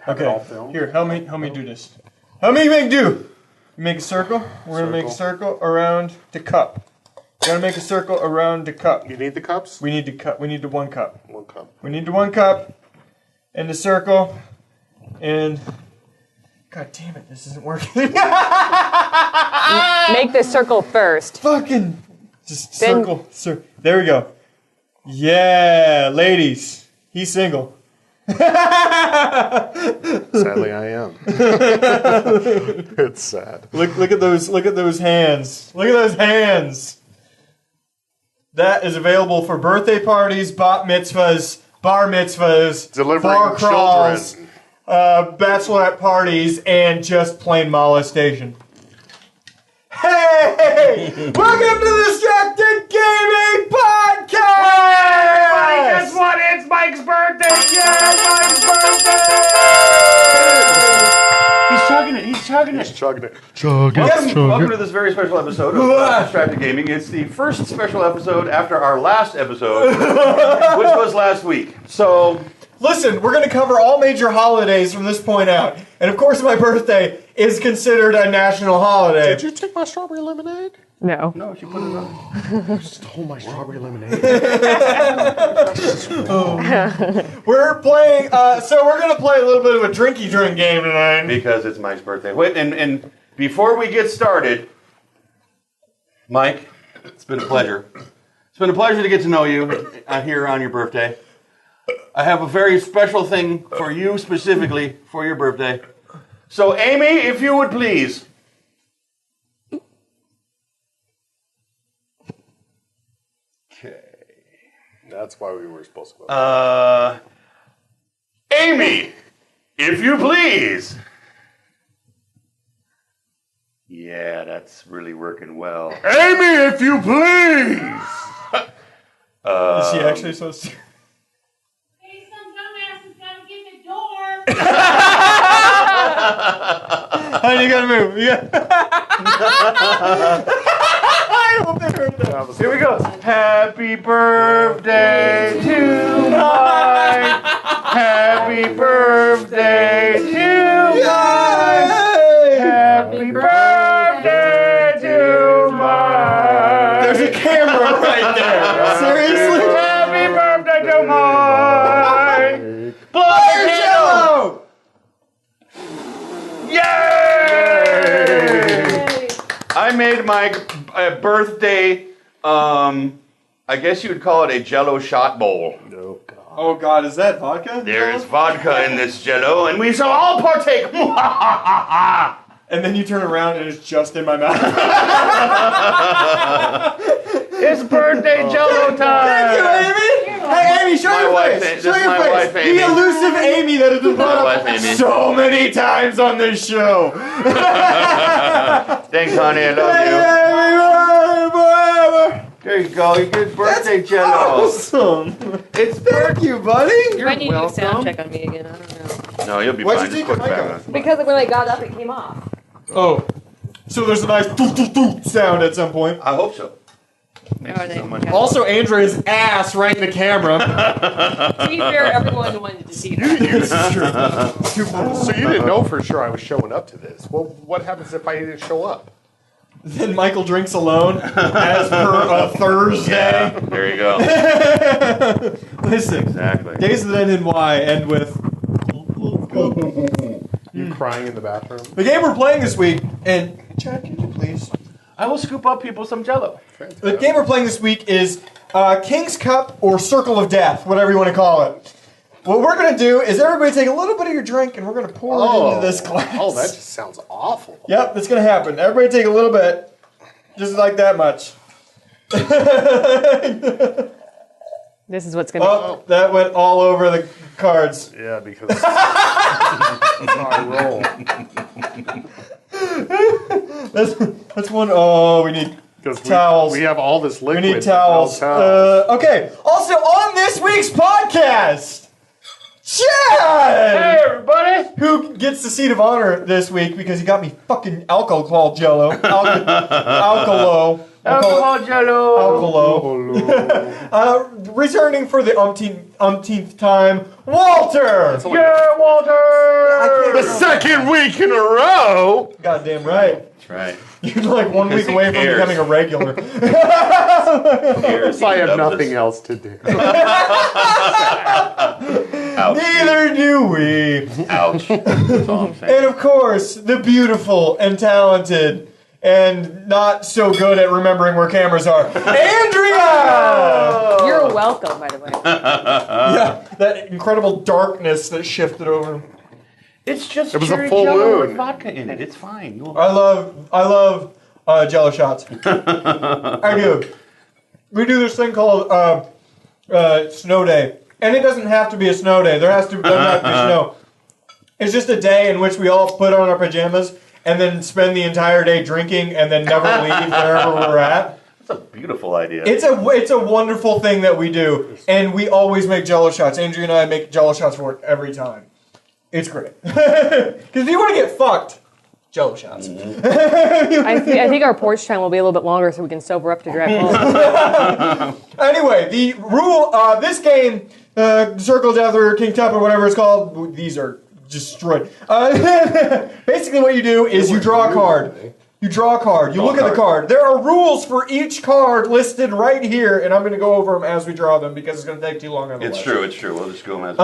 have it all filmed. Here, help me do this. Help me do. You make a circle. We're gonna make a circle around the cup. Gotta make a circle around the cup. You need the cups? We need the cup. We need the 1 cup. 1 cup. We need the 1 cup and the circle. And God damn it, this isn't working. Make the circle first. Fucking just circle. There we go. Yeah, ladies. He's single. Sadly, I am. It's sad. Look at those hands. Look at those hands. That is available for birthday parties, bat mitzvahs, bar mitzvahs, delivering bar crawls, children, bachelorette parties, and just plain molestation. Hey! Welcome to the Distracted Gaming Podcast! Hey, everybody, guess what? It's Mike's birthday! Yeah, Mike's birthday! He's chugging it. He's chugging it. He's chugging it. Welcome to this very special episode of Distracted Gaming. It's the first special episode after our last episode, which was last week. So, listen, we're going to cover all major holidays from this point out. And of course, my birthday is considered a national holiday. Did you take my strawberry lemonade? No. no, she put it on. You stole my strawberry lemonade. We're playing, so we're going to play a little bit of a drinky drink game tonight. Because it's Mike's birthday. Wait, and before we get started, Mike, it's been a pleasure. It's been a pleasure to get to know you here on your birthday. I have a very special thing for you specifically for your birthday. So, Amy, if you would please. Okay. That's why we were supposed to go. Amy, if you please. Yeah, that's really working well. Amy, if you please. Is she actually supposed to? Hey, some dumbass is gotta get the door. Honey, you gotta move. I hope they heard that. Here we go. Happy birthday to Mike. Happy birthday to Mike. Happy birthday to Mike. There's a camera right there. Seriously? Happy birthday to Mike. Blow your jello. Yay! I made Mike a birthday, I guess you would call it a jello shot bowl. No, God. Oh God, is that vodka? There is vodka in this jello, and we shall all partake. And then you turn around and it's just in my mouth. It's birthday jello time. Thank you, Amy. Hey, Amy, show your face. Show your face. The elusive Amy that has been brought up so many times on this show. Thanks, honey. I love you. There you go. You get birthday jello. Awesome. It's Thank you, buddy. You might need to do a sound check on me again. I don't know. No, you'll be Why'd fine. you Just take put your it mic back off? on. Because when I got up, it came off. Oh. So there's a nice doo-doo-doo sound at some point. I hope so. Thank so much. Also, Andrea's ass right in the camera. To be fair, everyone wanted to see that. This is true. So you didn't know for sure I was showing up to this. Well, what happens if I didn't show up? Then Michael drinks alone, as per a Thursday. Yeah, there you go. Listen, Exactly. days that end in Y end with... You crying in the bathroom? The game we're playing this week, and Chad, can you please? I will scoop up people some jello. The game we're playing this week is King's Cup or Circle of Death, whatever you want to call it. What we're going to do is everybody take a little bit of your drink and we're going to pour it into this glass. Oh, that just sounds awful. Yep, that's going to happen. Everybody take a little bit. Just like that much. This is what's going to Oh, that went all over the cards. Yeah, because that's how I roll. That's one. Oh, we need towels. We have all this We liquid. need towels. but no towels. Okay. Also, on this week's podcast, Chad! Hey, everybody! Who gets the seat of honor this week because he got me fucking alcohol jello. Alcalo. Alcohol jello. Alcalo. Returning for the umpteenth time, Walter! Yeah, Walter! The second week in a row. Goddamn right. That's right. You're like 1 week he away from cares. becoming a regular. I have nothing else to do. Ouch. Neither do we. Ouch. That's all I'm saying. And of course, the beautiful and talented and not so good at remembering where cameras are, Andrea! You're welcome, by the way. Yeah, that incredible darkness that shifted over. It's just It was a cherry full Jello moon. with vodka in it. It's fine. I love Jello shots. I do. We do this thing called Snow Day, and it doesn't have to be a snow day. Doesn't have to be snow. It's just a day in which we all put on our pajamas and then spend the entire day drinking and then never leave wherever we're at. That's a beautiful idea. It's a wonderful thing that we do, and we always make Jello shots. Andrew and I make Jello shots for it every time. It's great. Because if you want to get fucked, Jello shots. I think our porch time will be a little bit longer so we can sober up to drive home. Anyway, the rule, this game, Circle of Death or King Tut or whatever it's called, these are destroyed. Basically what you do is you draw a card. You draw a card. You look at the card. There are rules for each card listed right here, and I'm going to go over them as we draw them because it's going to take too long otherwise. It's true. We'll just go as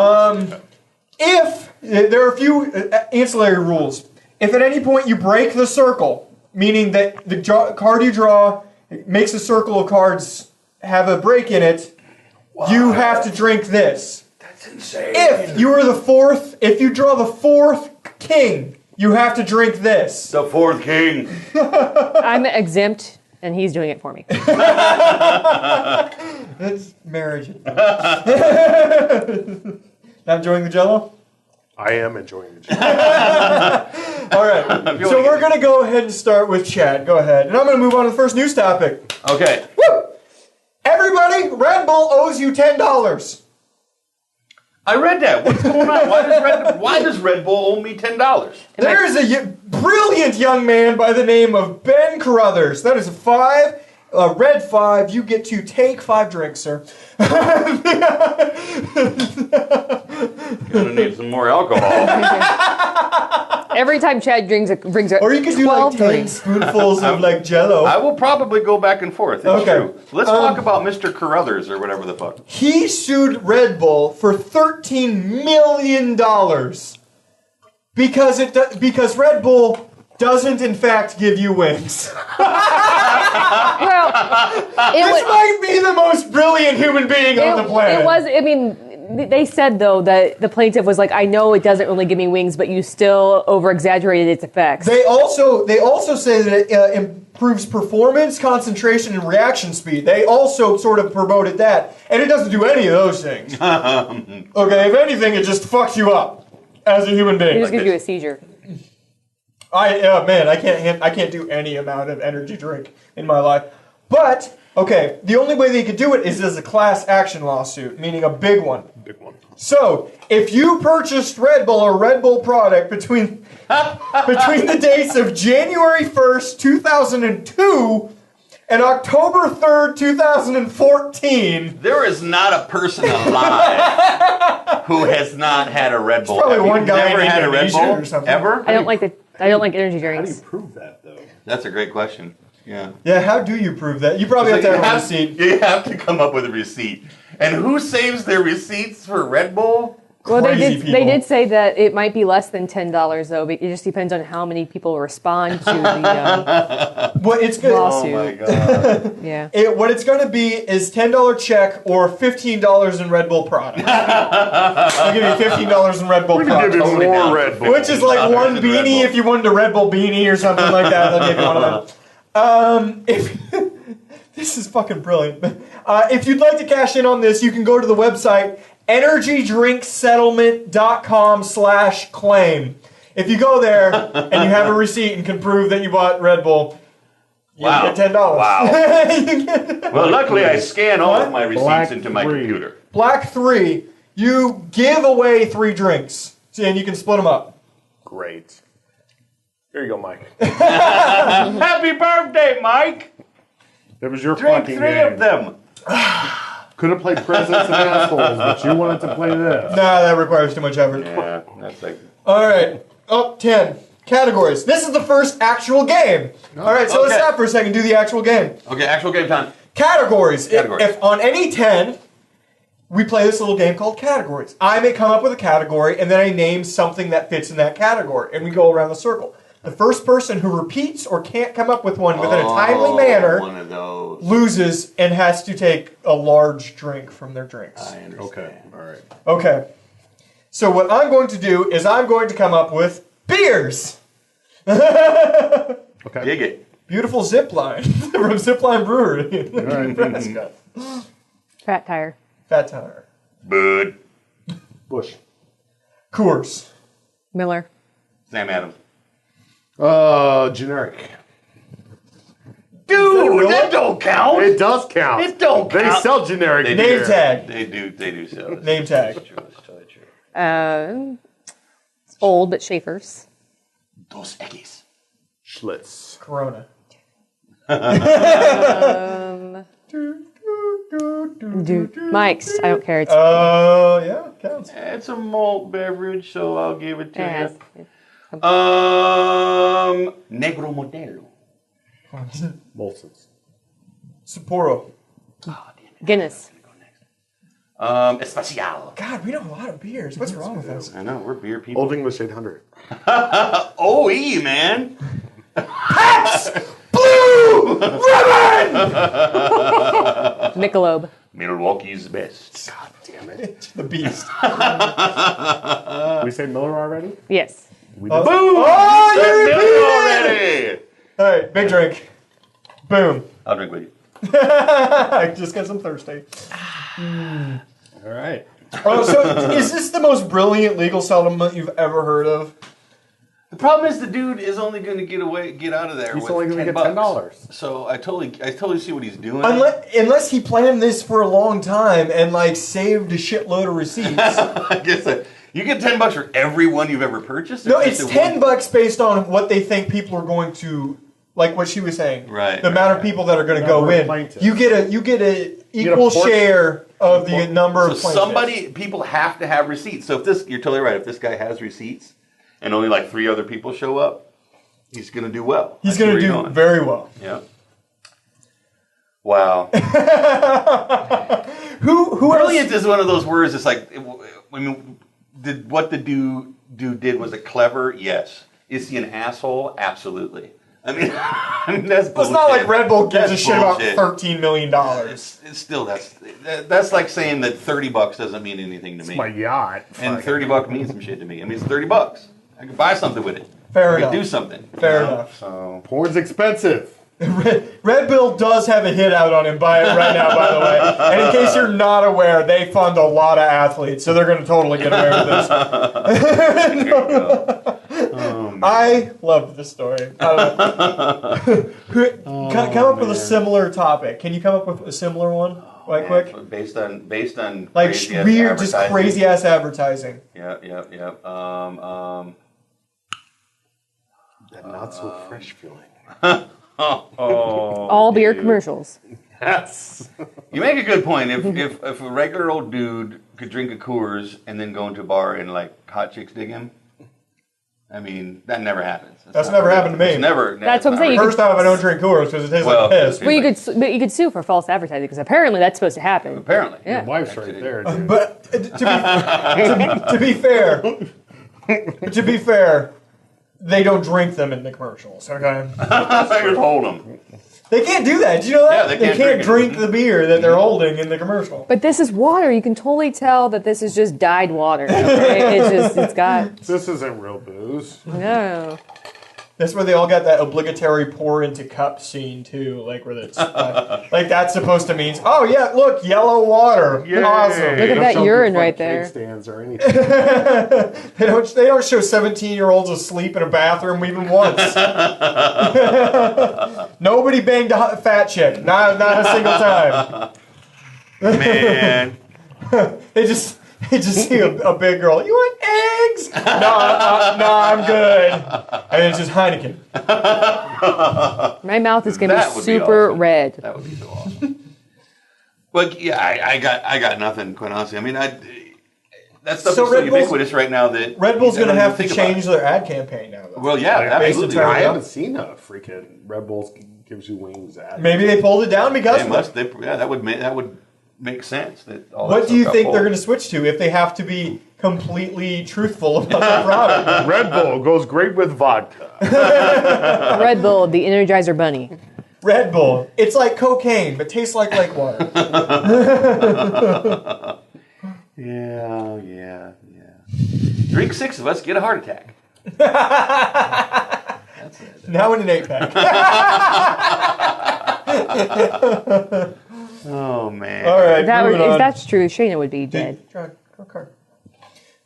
If there are a few ancillary rules. If at any point you break the circle, meaning that the card you draw makes a circle of cards have a break in it, you have to drink this. That's insane. If you draw the fourth king, you have to drink this. The fourth king. I'm exempt, and he's doing it for me. That's marriage. Not enjoying the Jello? I am enjoying the job. All right. So we're going to go ahead and start with Chad. Go ahead. And I'm going to move on to the first news topic. Okay. Woo! Everybody, Red Bull owes you $10. I read that. What's going on? Why does Red Bull owe me $10? There is a brilliant young man by the name of Ben Carruthers. That is a 5, a red 5. You get to take 5 drinks, sir. Gonna need some more alcohol. Every time Chad brings a Or you could do like 12 10 drinks. spoonfuls of like Jello. I will probably go back and forth. It's Okay. true. Let's talk about Mr. Carruthers or whatever the fuck. He sued Red Bull for $13 million because Red Bull doesn't in fact give you wings. Well, This might be the most brilliant human being on the planet. It was, I mean, they said, though, that the plaintiff was like, I know it doesn't really give me wings, but you still over-exaggerated its effects. They also say that it improves performance, concentration, and reaction speed. They also sort of promoted that, and it doesn't do any of those things. Okay, if anything, it just fucks you up as a human It being. just gives you a seizure. I can't do any amount of energy drink in my life. But okay, the only way they could do it is as a class action lawsuit, meaning a big one. Big one. So, if you purchased Red Bull or Red Bull product between the dates of January 1st, 2002 and October 3rd, 2014, There is not a person alive who has not had a Red Bull. probably Have one you guy never in had a Red Indonesia Bull or something. ever? I don't like energy How do drinks. you prove that, though? That's a great question. Yeah. yeah, how do you prove that? You probably have to have a receipt. You have to come up with a receipt. And who saves their receipts for Red Bull? Well, Crazy they people. did say that it might be less than $10, though. But it just depends on how many people respond to the What it's good. lawsuit. Oh my god. Yeah. What it's going to be is $10 check or $15 in Red Bull product. I'll give you $15 in Red Bull We're gonna give product. you more Red Bull. Which is like one in Red beanie Bull. if you wanted a Red Bull beanie or something like that. They'll give you one of them. This is fucking brilliant. If you'd like to cash in on this, you can go to the website energydrinksettlement.com/claim. If you go there and you have a receipt and can prove that you bought Red Bull, you Wow. get $10. Wow. You get- Well, luckily I scan all What? of my receipts Black into my 3. computer. Black 3, you give away 3 drinks, and you can split them up. Great. Here you go, Mike. Happy birthday, Mike! That was your Drink fucking 3 game. of them. Could have played Presidents and Assholes, but you wanted to play this. Nah, that requires too much effort. Yeah, that's like All right. Oh, 10. Categories. This is the first actual game. All right, so let's Okay. stop for a second. Do the actual game. Okay, actual game time. Categories. Categories. If on any 10, we play this little game called categories. I may come up with a category, and then I name something that fits in that category, and we go around the circle. The first person who repeats or can't come up with one within a timely manner One of those. loses and has to take a large drink from their drinks. I understand. Okay. All right. Okay. So what I'm going to do is I'm going to come up with beers. Okay. Dig it. Beautiful Zipline from Zipline Brewery in Nebraska. Fat tire. Fat Tire. Bud. Bush. Coors. Miller. Sam Adams. Generic. Dude, that don't count. It does count. It don't They count. sell generic They Name beer. tag. They do so. Name tag. It's true, it's totally true. It's old, but Schaefer's. Dos Equis. Schlitz. Corona. Dude. Mike's. I don't care. It's Yeah, counts. It's a malt beverage, so I'll give it to yes. you. Negro Modelo. Molson's. Sapporo. Guinness. Especial. God, we know a lot of beers. What's wrong with us? I know, we're beer people. Old English 800. OE, man. Michelob. Milwaukee's best. God damn it. The Beast. We say Miller already? Yes. We did. Boom! They're Oh, Miller you already. All right, big drink. Boom. I'll drink with you. Just because I'm thirsty. All right. Oh, so is this the most brilliant legal settlement you've ever heard of? The problem is the dude is only going to get out of there. He's with only gonna get $10. $10. So I totally see what he's doing. Unless he planned this for a long time and like saved a shitload of receipts. I guess you get $10 for every one you've ever purchased. No, or it's just $10 based on what they think people are going to, like what she was saying. Right, The amount of people that are going to go Number of in. plaintiffs. You get a equal portion. share of the number So of plaintiffs. people have to have receipts. So you're totally right. If this guy has receipts and only like 3 other people show up, he's going to do well. He's I see going where to you're do going. very well. Yeah. Wow. Who Brilliant is one of those words. It's like, I mean, what the dude did, was it clever? Yes. Is he an asshole? Absolutely. I mean, that's bullshit. It's not like Red Bull gives That's a shit about bullshit. $13 million. It's still that's like saying that $30 doesn't mean anything to me. My yacht. And $30 means some shit to me. I mean, it's $30. I could buy something with it. Fair I enough. could do something. Fair you know? enough. So Porn's expensive. Red Bull does have a hit out on him right now, by the way. And in case you're not aware, they fund a lot of athletes, so they're going to totally get away with this. there you go. I loved this story. I don't know. Come up with a similar topic. Can you come up with a similar one, right quick? Based on Like crazy-ass weird, just advertising. crazy ass advertising. Yeah. That not so fresh feeling. All beer commercials. Yes. You make a good point. If a regular old dude could drink a Coors and then go into a bar and like hot chicks dig him, I mean that never happens. That's not never real. happened to me. It's never. That's what I'm saying. First off, I don't drink Coors because it tastes Well, like piss. Well, you could sue for false advertising because apparently that's supposed to happen. Apparently. Yeah. Your wife's right there, dude. But to be fair, they don't drink them in the commercials. Okay, Just hold them. they can't do that. Did you know that? Yeah, they can't drink drink the beer that they're holding in the commercial. But this is water. You can totally tell that this is just dyed water. Okay? It's got This isn't real booze. no. That's where they all got that obligatory pour into cup scene too, like where it's like that's supposed to mean, oh yeah, look, yellow water, Yay. awesome. Look at Don't that show urine people, right like, there. cake stands or anything. They don't show 17-year-olds asleep in a bathroom even once. Nobody banged a fat chick, not a single time. Man. They just see a big girl. You want eggs? No, I'm good. And it's just Heineken. My mouth is gonna That be would be super awesome. red. That would be so awesome. But yeah, I got nothing, quite honestly. I mean, that that stuff So is so Red Bull's- ubiquitous right now that Red Bull's I don't going to have even to think about change it. their ad campaign now. Though. Well, yeah, absolutely. entirely I Yeah. haven't seen a freaking Red Bull gives you wings ad. Maybe they pulled it down because They of must. it. That would make sense. That all What that do you stuff got think they're pulled. going to switch to if they have to be completely truthful about their product? Red Bull goes great with vodka. Red Bull, the Energizer Bunny. Red Bull. It's like cocaine, but tastes like lake water. Yeah. Drink 6 of us, get a heart attack. That's it. Now in an 8-pack. Oh man. All right, That would, moving if on. that's true, Shayna would be dead. Okay.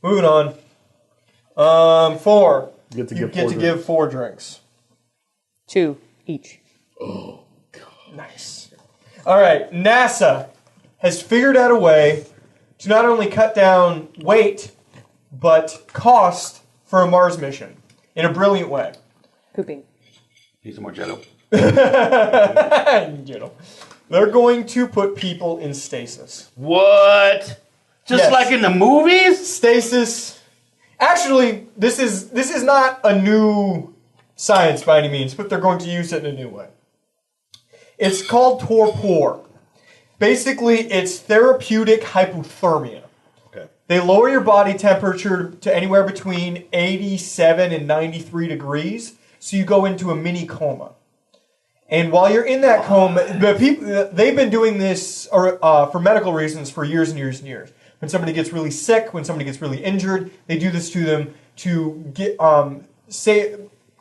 Moving on. 4. You get to You give get four to drinks. give 4 drinks. 2 each. Nice. All right, NASA has figured out a way to not only cut down weight, but cost for a Mars mission in a brilliant way. Pooping. Need some more Jello. You know, they're going to put people in stasis. What? Just Yes. like in the movies? Stasis. Actually, this is not a new science by any means, but they're going to use it in a new way. It's called torpor. Basically, it's therapeutic hypothermia. Okay. They lower your body temperature to anywhere between 87 and 93 degrees, so you go into a mini coma. And while you're in that coma, they've been doing this for medical reasons for years and years and years. When somebody gets really sick, when somebody gets really injured, they do this to them to get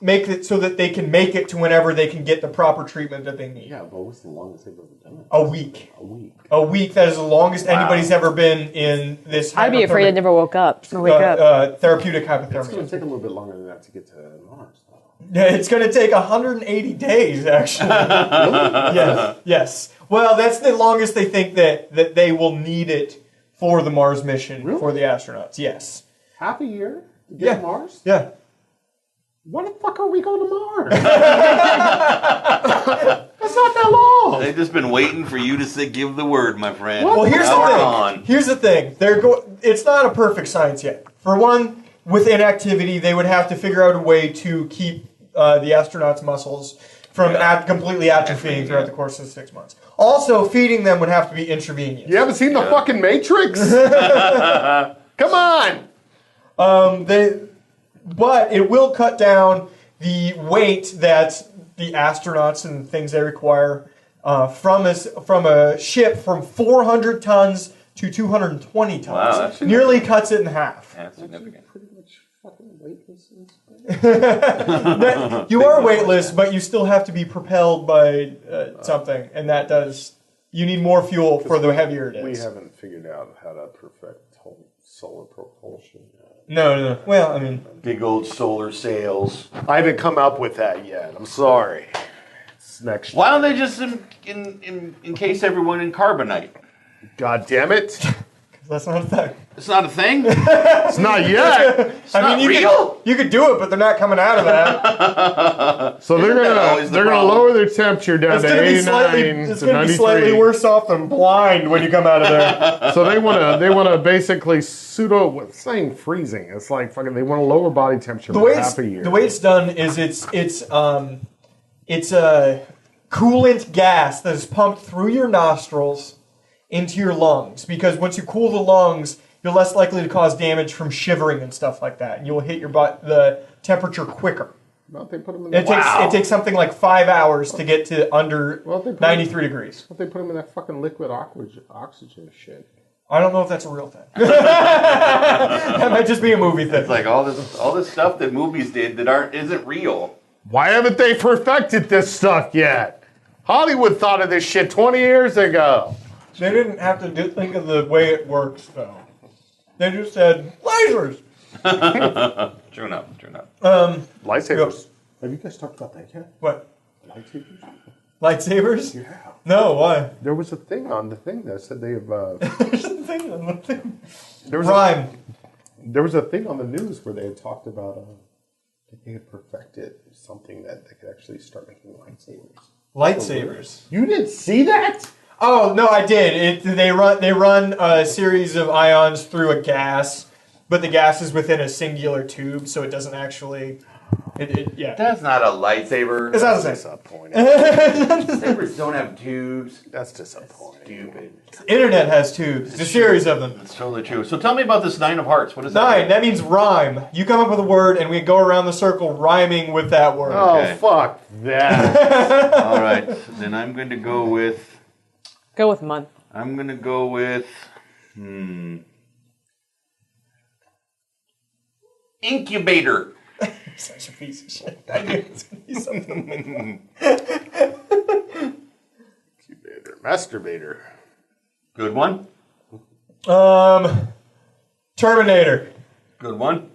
make it so that they can make it to whenever they can get the proper treatment that they need. Yeah, but what's the longest they've ever done it? A week. A week. A week. That is the longest anybody's ever been in this. I'd be afraid I never woke up. Wake up. Therapeutic It's going to hypothermia. take a little bit longer than that to get to Mars, though. Yeah, it's going to take 180 days, actually. Yes. Well, that's the longest they think that they will need it for the Mars mission for the astronauts. Yes. Half a year to get Yeah. to Mars? Yeah. When the fuck are we going to Mars? That's not that long. They've just been waiting for you to give the word, my friend. Well, here's Now we're the thing. on. Here's the thing. It's not a perfect science yet. For one, with inactivity, they would have to figure out a way to keep the astronauts' muscles from completely atrophying throughout the course of 6 months. Also, feeding them would have to be intravenous. You haven't seen the fucking Matrix? Come on. But it will cut down the weight that the astronauts and things they require from a ship from 400 tons to 220 tons. Wow, that's nearly cuts it in half. That's significant. Pretty much fucking weightless. You are weightless, but you still have to be propelled by something, and that does. You need more fuel for the heavier it is. We haven't figured out how to perfect solar propulsion yet. No. Well, I mean, Big old solar sails. I haven't come up with that yet. I'm sorry. It's next. Why don't they just encase everyone in carbonite? God damn it. that's not a thing. It's not a thing. It's not yet. It's not you real. you could do it, but they're not coming out of that. So they're that always the gonna problem? lower their temperature down It's to gonna be 89 to slightly 93. worse off than blind when you come out of there. So they wanna basically it's not even freezing. It's like fucking they want to lower body temperature The by way half a year. the way it's done is it's a coolant gas that is pumped through your nostrils into your lungs, because once you cool the lungs, you're less likely to cause damage from shivering and stuff like that, and you'll hit the temperature quicker. Well, they put them in the, It takes something like 5 hours to get to under Well, they put 93 degrees. They put them in that fucking liquid oxygen shit. I don't know if that's a real thing. That might just be a movie thing. It's like all this stuff that movies did that isn't real. Why haven't they perfected this stuff yet? Hollywood thought of this shit 20 years ago. They didn't have to think of the way it works, though. They just said, lasers! True enough. Lightsabers. Have you guys talked about that yet? What? Lightsabers? Lightsabers? Yeah. No, why? There was a thing on the thing that said they've. There's a thing on the thing. There was Rhyme. There was a thing on the news where they had talked about that they had perfected something that they could actually start making lightsabers. Lightsabers. You didn't see that? Oh, no, I did. They run a series of ions through a gas, but the gas is within a singular tube, so it doesn't actually. Yeah. That's not a lightsaber. It's not the same. Disappointing. Lightsabers don't have tubes. That's disappointing. Stupid. Internet has tubes. It's a series of them. That's totally true. So tell me about this 9 of hearts. What is that? 9. That means rhyme. You come up with a word, and we go around the circle rhyming with that word. Okay. Oh, fuck that. All right. Then I'm going to go with. Go with month. I'm going to go with. Incubator. Such a piece of shit. I knew it was going to be something. Incubator. Masturbator. Good one. Terminator. Good one.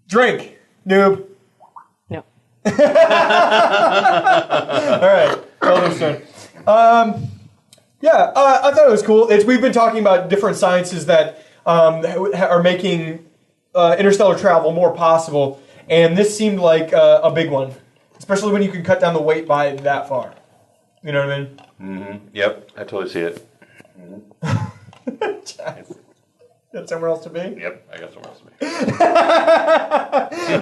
Drink. Noob. No. All right. Elder's turn. Yeah, I thought it was cool. We've been talking about different sciences that are making interstellar travel more possible, and this seemed like a big one, especially when you can cut down the weight by that far. You know what I mean? Mm-hmm. Yep, I totally see it. Got somewhere else to be? Yep, I got somewhere else to be.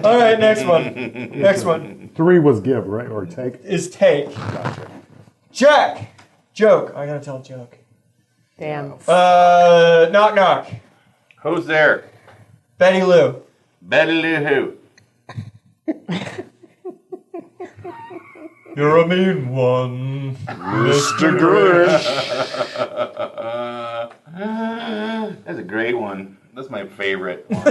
All right, next one. Next one 3 was give, right? Or take? is take. Gotcha. Jack. Joke. I gotta tell a joke. Damn. Knock knock. Who's there? Betty Lou. Betty Lou who? You're a mean one, Mr. Grinch. That's a great one. That's my favorite one.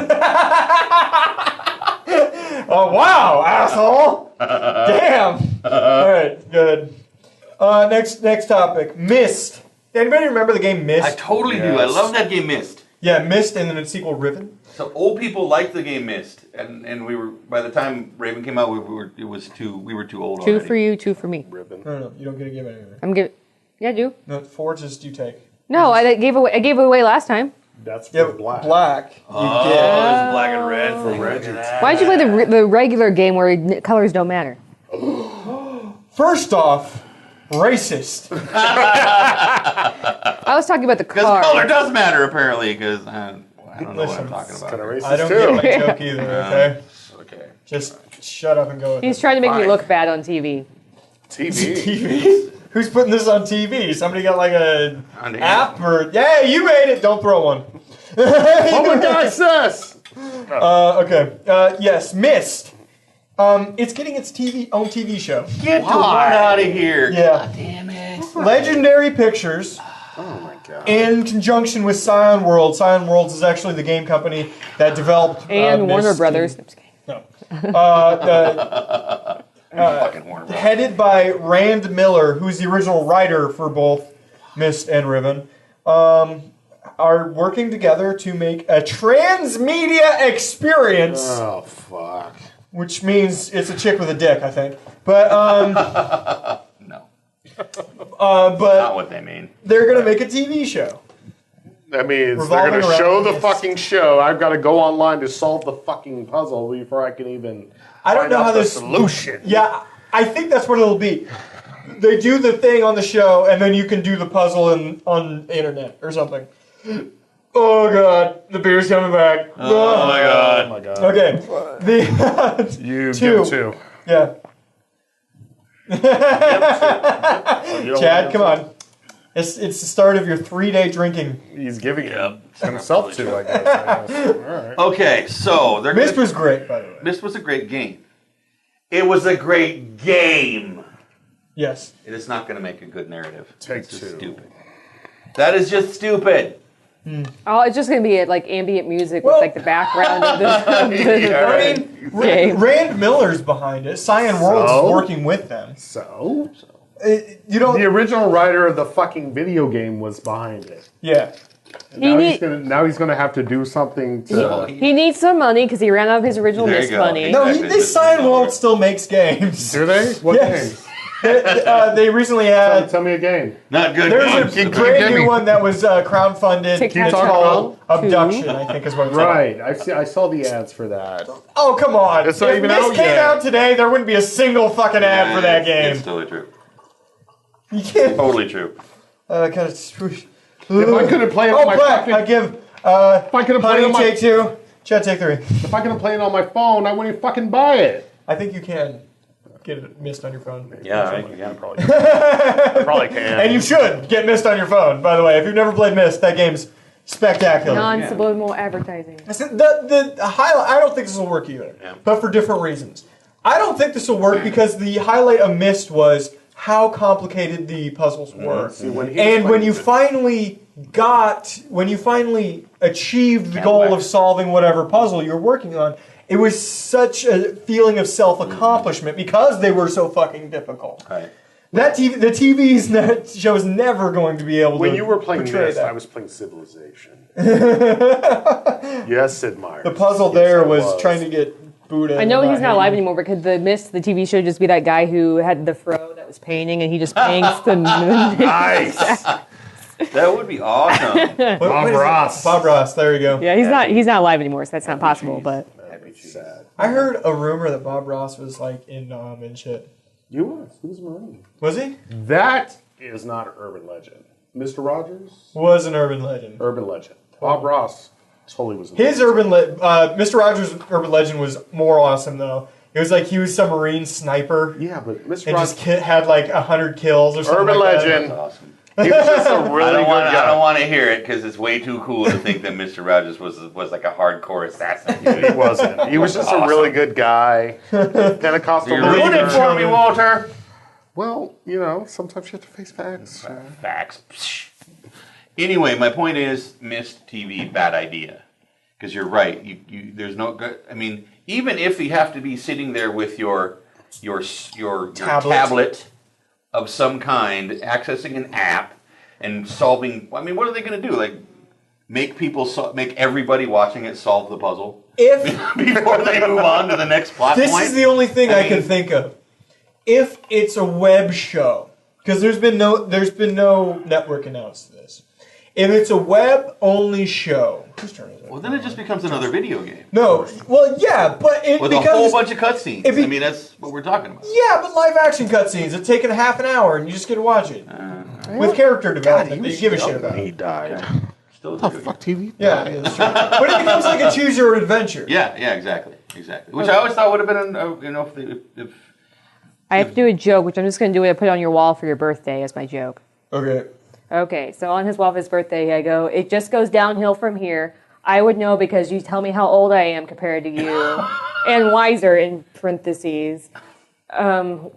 Oh wow, asshole! Damn. All right, good. Next topic. Myst. Anybody remember the game Myst? I totally do. I love that game Myst. Yeah, Myst, and then its sequel Riven. So old people liked the game Myst, and we were by the time Raven came out, we were too old. 2 already. for you, 2 for me. Ribbon. No, you don't get to give anything. I'm giving. Yeah, I do. No, 4 just you take. No, I gave it away last time. That's for Yeah, black. Black. You Oh, get. it's black and red for red. Why'd you play the regular game where colors don't matter? First off, racist. I was talking about the Because car. color does matter apparently. Because I don't know Listen, what I'm talking Kind about. of racist I don't too. get my joke either. Okay, Okay. just shut up and go with He's it. trying to make me Fine. look bad on TV. TV. TV? Who's putting this on TV? Somebody got like a On the app or yeah, you made it. Don't throw one. Oh my God, sis! Okay. Yes, Myst. It's getting its own TV show. Get the one out of here. Yeah. Damn it. Legendary Pictures, Oh my God. in conjunction with Scion World. Scion Worlds is actually the game company that developed And Warner Myst. Brothers. I'm just kidding. No. Fucking Warner Bros. Headed by Rand Miller, who's the original writer for both Myst and Riven, are working together to make a transmedia experience, Oh fuck. which means it's a chick with a dick, I think. But No, but not what they mean. they're gonna make a TV show. That means Revolving they're going to around show the this. fucking show. I've got to go online to solve the fucking puzzle before I can even. I don't find know out how the this solution. Yeah, I think that's what it'll be. They do the thing on the show, and then you can do the puzzle on the internet or something. Oh god, the beer's coming back. Oh my god. Oh my God. Okay, the You Two. give 2. yeah, You don't Chad, want come on. It's the start of your 3-day drinking. He's giving Yep. himself 2, I guess. All right. Okay, so they're Myst was great, by the way. Myst was a great game. It was a great game. Yes. It is not going to make a good narrative. Take It's just 2. stupid. That is just stupid. Oh, it's just gonna be like ambient music Well- with like the background of the I mean, game. Rand Miller's behind it. Cyan Worlds So? is working with them. So? You don't. The original writer of the fucking video game was behind it. Yeah. Now need- he's gonna have to do something to. He needs some money because he ran out of his original There you Myst go. money. No, Exactly. this Cyan World still makes games. Do they? What Yes. game? They recently had. Tell me a game. Not good. There's games. a brand give new me- one that was crowdfunded. Tic Tac It's Toe called Two. Abduction, I think is what it's called. Right. I saw the ads for that. Oh, come on. It's not if even this out came yet. out today, there wouldn't be a single fucking ad for that It's game. totally true. You can't. Totally true. Kind of swoosh. If I couldn't play it Oh, on my Black, fucking, I give if I couldn't play it Honey on my, take 2, Chad take 3. if I couldn't play it on my phone, I wouldn't fucking buy it. I think you can get it Myst on your phone. Yeah, I think you Probably, I probably can. And you should get Myst on your phone, by the way. If you've never played Myst, that game's spectacular. Non-subliminal advertising. The highlight, I don't think this will work either, but for different reasons. I don't think this will work because the highlight of Myst was how complicated the puzzles were. See, when When you finally achieved the goal of solving whatever puzzle you're working on, it was such a feeling of self-accomplishment because they were so fucking difficult. Right. The TV show is never going to be able to When you were playing portray Myst, that. I was playing Civilization. Yes, Sid Meier's. The puzzle Yes, there I was trying to get Buddha. I know he's not him. alive anymore because the Myst, the TV show, just be that guy who had the fro that was painting, and he just paints the moon. Nice. That would be awesome. Bob Ross. Bob Ross. There you go. Yeah, he's not alive anymore, so that's not possible. But Sad. I heard a rumor that Bob Ross was like in Nam and shit. He was. He was a Marine. Was he? That is not an urban legend. Mr. Rogers? Was an urban legend. Urban legend. Bob Ross totally was. His Mr. Rogers' urban legend was more awesome though. It was like he was some Marine sniper Yeah, but Mr. and Rogers. just had like 100 kills or something. Urban like legend. That. Awesome. He was just a really good I guy. don't want to hear it because it's way too cool to think that Mr. Rogers was like a hardcore assassin. He wasn't. He was just a really good guy. Pentecostal You're ruining it for me, Walter. Well, you know, sometimes you have to face facts. Facts. Anyway, my point is, Myst TV, bad idea. Because you're right. You there's no good. I mean, even if you have to be sitting there with your tablet of some kind, accessing an app and solving. I mean, what are they going to do? Like make everybody watching it solve the puzzle If before they move on to the next plot this point? is the only thing I can think of. If it's a web show, because there's been no network announced this. If it's a web-only show, whose turn is it? Well, then it just becomes another video game No, well, yeah, but it with a becomes whole bunch of cutscenes. if it- I mean, that's what we're talking about. yeah, but live-action cutscenes that take half an hour, and you just get to watch it with character development that you give a shit about. He died. Still a Oh, video fuck game. TV. Yeah, that's true. But it becomes like a choose-your-adventure. Yeah, exactly. Which I always thought would have been, if I have to do a joke, which I'm just going to do it. I put it on your wall for your birthday as my joke. Okay. Okay, so on his wall for his birthday, I go, it just goes downhill from here. I would know because you tell me how old I am compared to you. And wiser, in parentheses.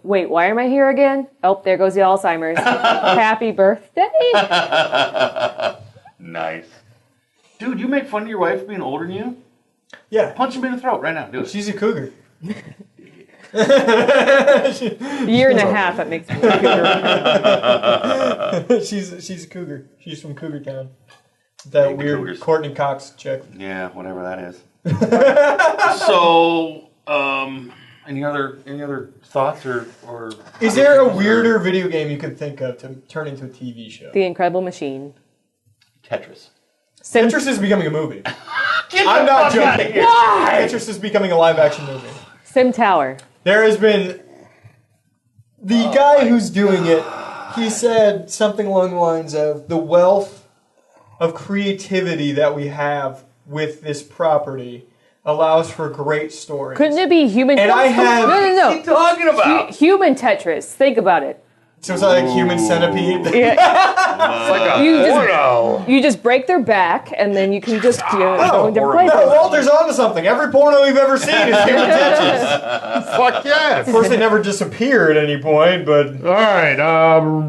Wait, why am I here again? Oh, there goes the Alzheimer's. Happy birthday? nice. Dude, you make fun of your wife being older than you? Yeah. Punch him in the throat right now. Do it. She's a cougar. A year and a half, it makes me feel She's a cougar. She's from Cougar Town. That Big weird cougars. Courtney Cox chick. Yeah, whatever that is. So, any other thoughts or Is there a weirder video game you can think of to turn into a TV show? The Incredible Machine. Tetris? Tetris is becoming a movie. Get I'm the not fuck outta joking. here. Tetris is becoming a live-action movie. Sim Tower. There has been the guy who's doing it. He said something along the lines of the wealth of creativity that we have with this property allows for great stories. Couldn't it be human? And I have- no. What are you talking about? Human Tetris. Think about it. So it's like Human Centipede. Yeah. It's like a You just- porno. You just break their back, and then you can just go into horrible. No, places. Walter's onto something. Every porno we've ever seen is Human Tetris. Fuck yes. Of course, they never disappear at any point, but All right,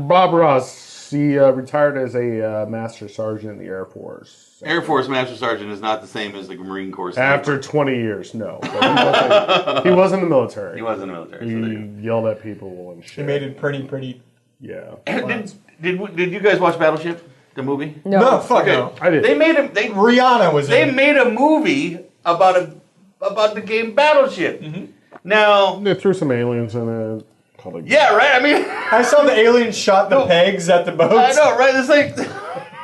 Bob Ross. He retired as a master sergeant in the Air Force. Air Force Master Sergeant is not the same as the Marine Corps. After 20 years, no. But he was in the military. He was in the military. So there you He yelled at people and shit. he made it pretty. Yeah. go. Did you guys watch Battleship, the movie? No, fuck Okay. no. I did. They made Rihanna was They in it. made a movie about the game Battleship. Now, They threw some aliens in it. Called yeah, right. I mean, I saw the aliens shot the pegs at the boats. I know, right? It's like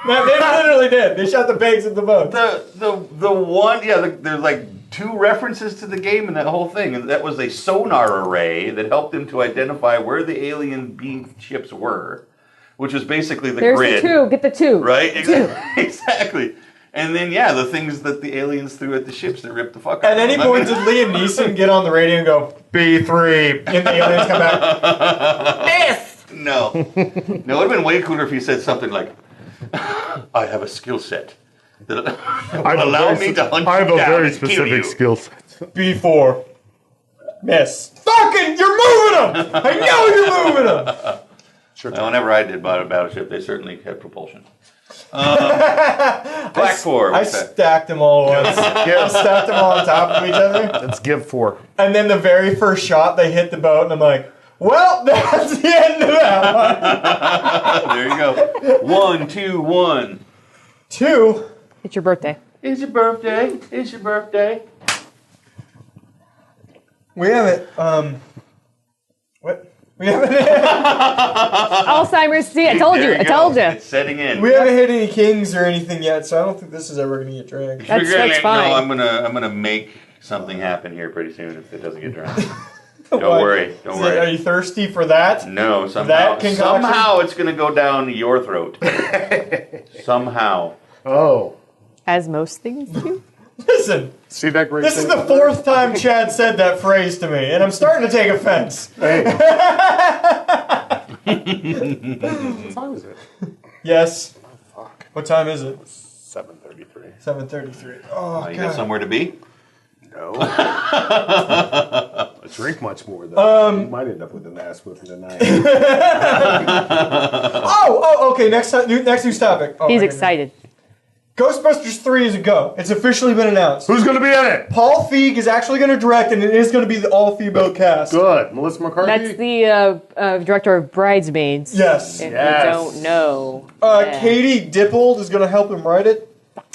No, they literally did. They shot the pegs at the boats. the one. Yeah, there's like two references to the game and that whole thing, and that was a sonar array that helped them to identify where the alien beam ships were. which was basically the There's grid. the 2. Get the 2. Right? Exactly. And then, the things that the aliens threw at the ships that ripped the fuck out At any point, did Liam Neeson get on the radio and go, B3, and the aliens come back, Myst! No. No, it would have been way cooler if he said something like, I have a skill set that will allow me to hunt you down and kill you. skill set. B4, Myst. Fucking, you're moving them! I know you're moving them! Sure. Well, whenever I did Battleship, they certainly had propulsion. Black 4. I What's that? stacked them all once. I stacked them all on top of each other. Let's give 4. And then the very first shot, they hit the boat, and I'm like, well, that's the end of that one. There you go. 1, 2, 1. 2. It's your birthday. It's your birthday. It's your birthday. We haven't, what? We haven't, Alzheimer's. See, I told you. There I told you. It's setting in. we haven't hit any kings or anything yet, so I don't think this is ever going to get drank. That's fine. No, I'm gonna make something happen here pretty soon if it doesn't get drunk. Don't worry. Don't worry. Are you thirsty for that? No, somehow, That concoction? somehow it's gonna go down your throat. Somehow. Oh. As most things do. Listen, See that great this is thing? the 4th time Chad said that phrase to me, and I'm starting to take offense. Hey. What time is it? Yes. Oh, fuck. What time is it? 7:33. 7:33. Oh, You God. got somewhere to be? No. I drink much more, though. You might end up with an ass whipping tonight. Oh, okay. Next news topic. Oh, He's okay. excited. Ghostbusters 3 is a go. It's officially been announced. Who's going to be in it? Paul Feig is actually going to direct, and it is going to be the all-female cast. Good. Melissa McCarthy? That's the director of Bridesmaids. Yes. If Yes. you don't know. Yeah. Katie Dippold is going to help him write it.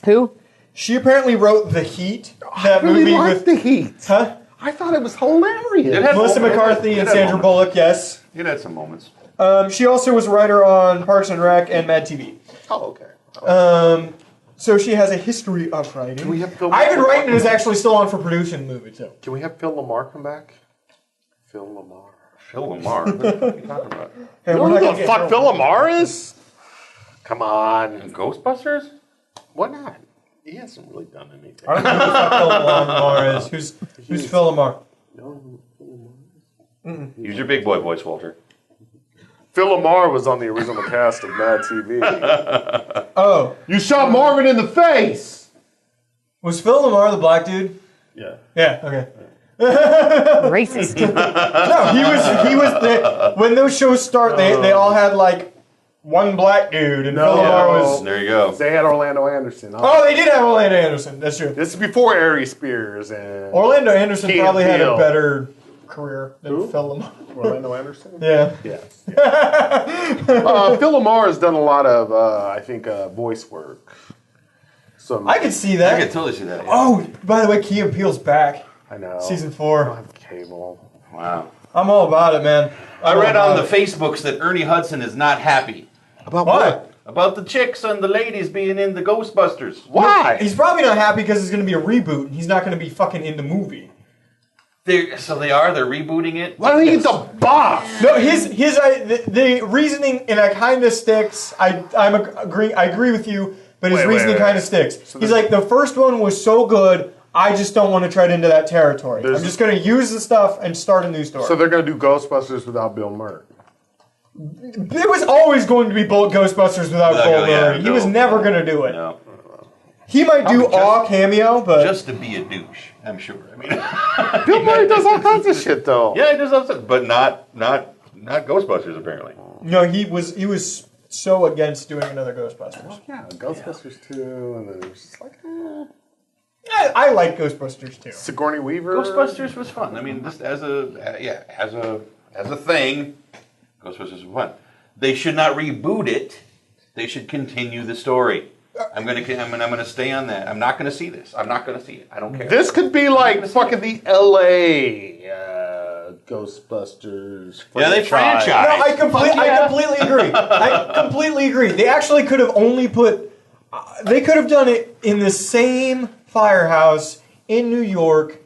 Who? She apparently wrote The Heat, I that really movie liked with The Heat. Huh? I thought it was hilarious. It had Melissa moments. McCarthy It and had Sandra moments. Bullock. Yes. It had some moments. She also was a writer on Parks and Rec and Mad TV. Oh, okay. So she has a history of writing. Can we have Phil Ivan Lamar? Reitman is actually still on for producing the movie too. Can we have Phil Lamar come back? Phil Lamar. Phil Lamar. What the fuck are you talking about? Hey, You we're know not who gonna the get fuck Phil Phil Lamar is? Come on. Ghostbusters? Why not? He hasn't really done anything. I don't know who the fuck Phil Lamar is. Who's Phil Lamar? No, Phil Lamar. Use your big boy voice, Walter. Phil Lamar was on the original cast of Mad TV. Oh, You shot Marvin in the face! was Phil Lamar the black dude? Yeah. Yeah. Okay. Racist. No, he was the, when those shows start, they all had like one black dude, and No. Phil Lamar was. There you go. They had Orlando Anderson. Oh, they did have Orlando Anderson. That's true. This is before Ari Spears and Orlando Anderson Key and probably had a Peele. better career than Who? Phil Lamar. Orlando Anderson. Yeah. Yes. Phil Lamar has done a lot of, I think, voice work. Some I could see I that. could totally see that. Yeah. Oh, by the way, Key and Peele's back. I know. Season I don't 4. have cable. Wow. I'm all about it, man. I read all on the about it. Facebooks that Ernie Hudson is not happy About What? about the chicks and the ladies being in the Ghostbusters. Why? He's probably not happy because it's going to be a reboot. And he's not going to be fucking in the movie. They're rebooting it. Why don't you get the boss? No, the reasoning, and it kind of sticks. I agree with you, but his Wait, wait, reasoning wait. kind of sticks. So He's there's- like, the first one was so good, I just don't want to tread into that territory. There's- I'm just going to use the stuff and start a new story. So they're going to do Ghostbusters without Bill Murray. There was always going to be Ghostbusters without Without Bill Bill, yeah, Murray. He was no. never going to do it. No, He might do Just- a cameo, but just to be a douche. I'm sure. I mean, Bill Murray does all kinds of shit, though. yeah, he does other stuff, but not Ghostbusters apparently. no, he was so against doing another Ghostbusters. Yeah, Ghostbusters 2, and then there's just like, I like Ghostbusters too. Sigourney Weaver. Ghostbusters was fun. I mean, just as a thing, Ghostbusters was fun. They should not reboot it. They should continue the story. I'm gonna stay on that. I'm not gonna see this. I'm not gonna see it. I don't care. This could be like fucking the LA Ghostbusters. Yeah, they franchise. No, I completely agree. I completely agree. They actually could have only put. They could have done it in the same firehouse in New York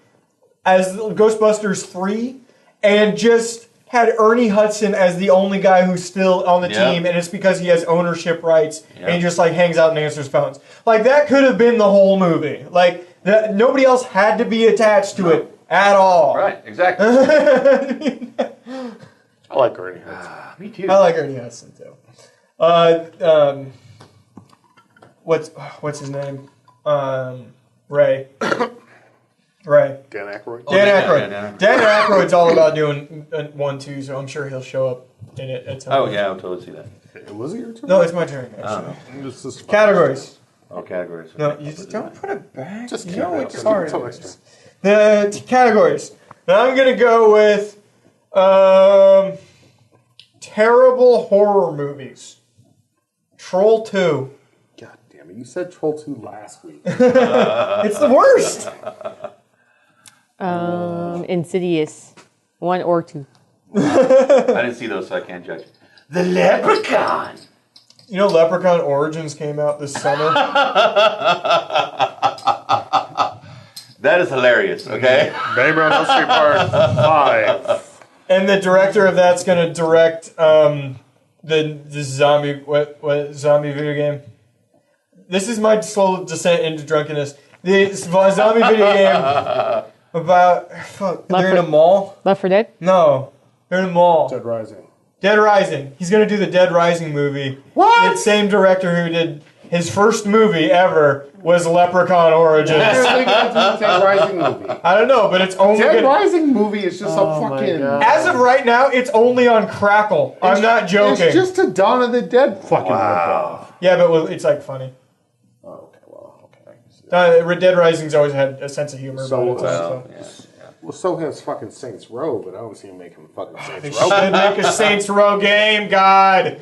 as Ghostbusters 3, and just had Ernie Hudson as the only guy who's still on the Yeah. team, and it's because he has ownership rights Yeah. and he just like hangs out and answers phones. Like that could have been the whole movie. Like nobody else had to be attached to it at all. Right, exactly. I like Ernie Hudson. Me too. I like Ernie Hudson too. What's his name? Ray. Ray. Dan Aykroyd. Dan Aykroyd. Dan Aykroyd. Dan Aykroyd's all about doing 1-2, so I'm sure he'll show up in it at some Oh point. yeah, I'll totally see that. Was it your turn? No, it's my turn, actually. This is fine. Categories. Oh, categories. No, you just don't put it back. Just you keep know it. it's Just hard. keep it till next time. The categories. Now I'm going to go with terrible horror movies. Troll 2. God damn it! You said Troll 2 last week. It's the worst. Insidious. 1 or 2. I didn't see those, so I can't judge. The Leprechaun. You know, Leprechaun Origins came out this summer. That is hilarious. Okay. Nightmare on Elm Street Part 5. And the director of that's going to direct the zombie zombie video game. This is my slow descent into drunkenness. The zombie video game about they're in a mall. Left 4 Dead? No, they're in a mall. Dead Rising. Dead Rising. He's going to do the Dead Rising movie. What? The same director who did his first movie ever was Leprechaun Origins. They're really gonna do the Dead Rising movie. I don't know, but it's only Dead gonna, Rising movie is just a fucking. as of right now, it's only on Crackle. I'm not joking. It's just a Dawn of the Dead fucking Wow. Yeah, but it's like funny. ripoff. Oh, okay, well, okay. I can see that. Dead Rising's always had a sense of humor So, about it. Well, So. yeah. Well, so has fucking Saints Row, but I don't see him making fucking They Saints Row. should make a Saints Row game, God.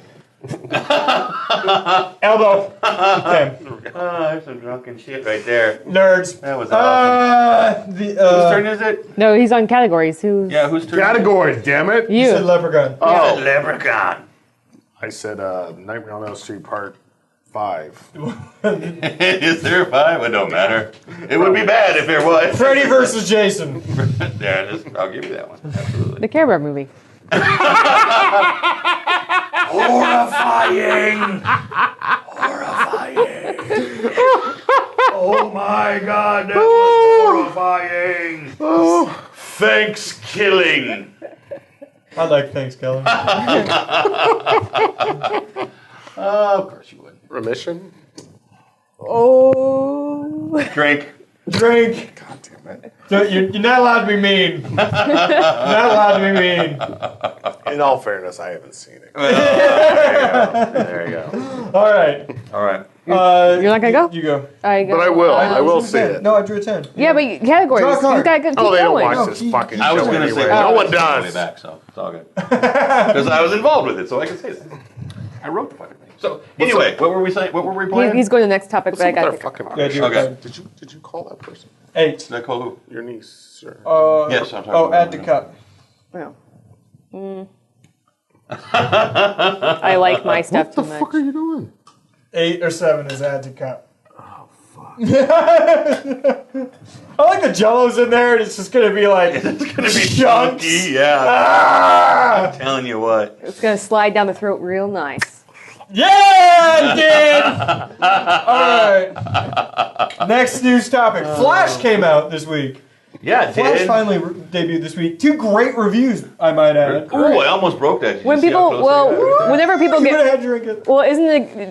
Elbow. Okay. Oh, there's some drunken shit right there. Nerds. That was awesome. Whose turn is it? No, he's on categories. Who's Yeah, whose turn? Category, damn it! You said you? Leprechaun. Oh, Leprechaun. I said Nightmare on Elm Street Part 5. Is there a 5? It don't matter. It would be bad if there was. Freddy versus Jason. There it is. I'll give you that one. Absolutely. The Care Bear movie. Horrifying! Horrifying! Oh my god, that was horrifying! Thanks killing! I like Thanksgiving. Of course you would. Remission? Oh. Drink. Drink. God damn it. So you're not allowed to be mean. You're not allowed to be mean. In all fairness, I haven't seen it. There you go. All right. All right. You're not gonna go? You go. I go. But I will. I will drew see 10. it. No, I drew a 10. Yeah, but categories. Draw a card. You gotta keep Oh, they don't going. watch this fucking I was show going to anyway. say, No one way does. back, so it's all good. Because I was involved with it, so I can say that. I wrote the fucking thing. So, anyway, what were we saying? What were we playing? He's going to the next topic, but I got to fucking Yeah, drew a Okay. card. Did you call that person? 8. Did I call who? Your niece, sir? Yes, I'm talking Oh, about add to her. cup. I like my stuff What the too much. fuck are you doing? 8 or 7 is add to cup. Oh, fuck. I like the jello's in there, and it's just going to be like. It's going to be chunks. chunky, yeah. Ah! I'm telling you what. It's gonna slide down the throat real nice. Yeah, it did! Alright. Next news topic. Flash came out this week. Yeah, it Flash did. finally debuted this week. 2 great reviews, I might add. Ooh, I almost broke that. Did you When see how people, close I got? well, whenever people You would have get, had to drink it. well,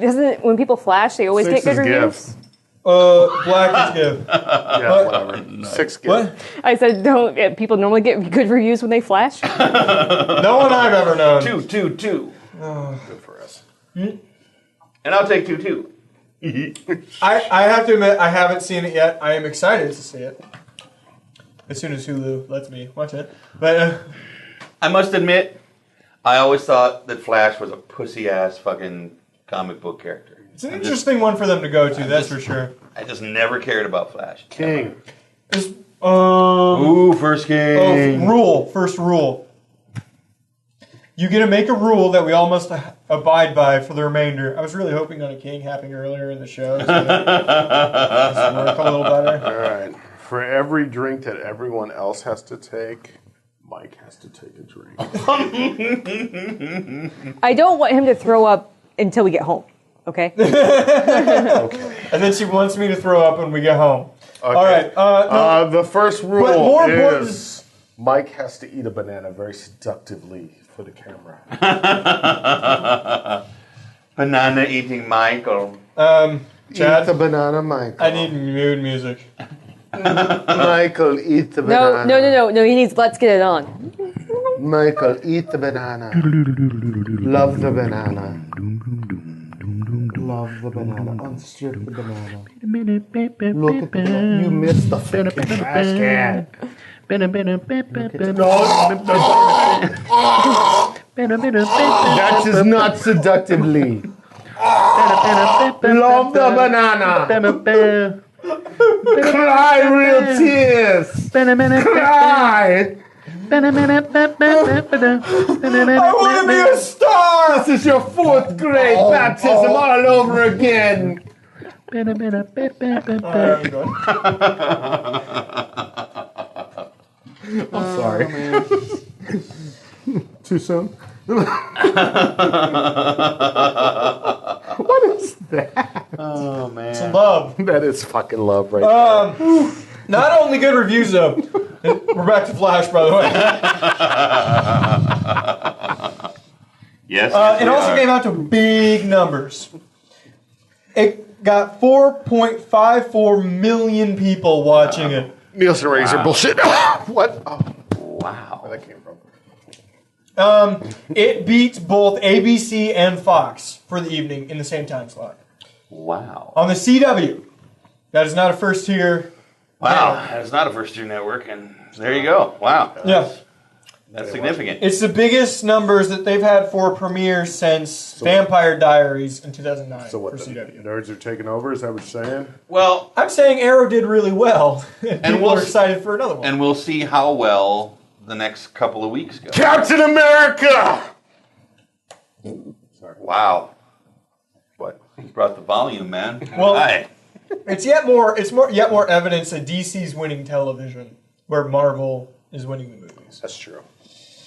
doesn't when people flash, they always 6 get good is reviews. gifts. Black is good. Yeah, What? whatever. 6 gifts. What? I said, don't people normally get good reviews when they flash? No one I've ever known. Two. Good for us. And I'll take two. I have to admit, I haven't seen it yet. I am excited to see it. As soon as Hulu lets me watch it. But I must admit, I always thought that Flash was a pussy-ass fucking comic book character. it's an interesting one for them to go to, that's for sure. I just never cared about Flash. King. It's, Ooh, first game. First rule. You get to make a rule that we all must abide by for the remainder. I was really hoping on a king happening earlier in the show. So that this work a little better. All right. For every drink that everyone else has to take, Mike has to take a drink. I don't want him to throw up until we get home. Okay. And then she wants me to throw up when we get home. Okay. All right. No, The first rule but more important is Mike has to eat a banana very seductively for the camera. Banana eating Michael. Eat the Chad, banana, Michael. I need mood music. Michael, eat the No, banana. no. He needs. Let's get it on. Michael, eat the banana. Love the banana. Love the banana. Unstrip the banana. Look at the banana. You missed the fucking trash can. That is not seductively. Love the banana. Cry real tears. Cry. I want to be a star! This is your 4th grade baptism all over again. I'm sorry. Too soon? What is that? Oh man. It's love. That is fucking love right there. Not only good reviews though. We're back to Flash, by the way. Yes. It also came out to big numbers. It got 4.54 million people watching it. Nielsen ratings are bullshit. What? Oh, Wow. where that came from? It beats both ABC and Fox for the evening in the same time slot. Wow. On the CW, that is not a first tier. Wow. That's not a first tier network, and there you go. Wow. Yeah. That's significant. It's the biggest numbers that they've had for premiere since Vampire Diaries in 2009 So what, for the CW. nerds are taking over? Is that what you're saying? Well, I'm saying Arrow did really well, and people we'll are excited for another one. and we'll see how well the next couple of weeks go. Captain America! Wow. What? You brought the volume, man. Well- Hi. It's yet more evidence that DC's winning television, where Marvel is winning the movies. That's true.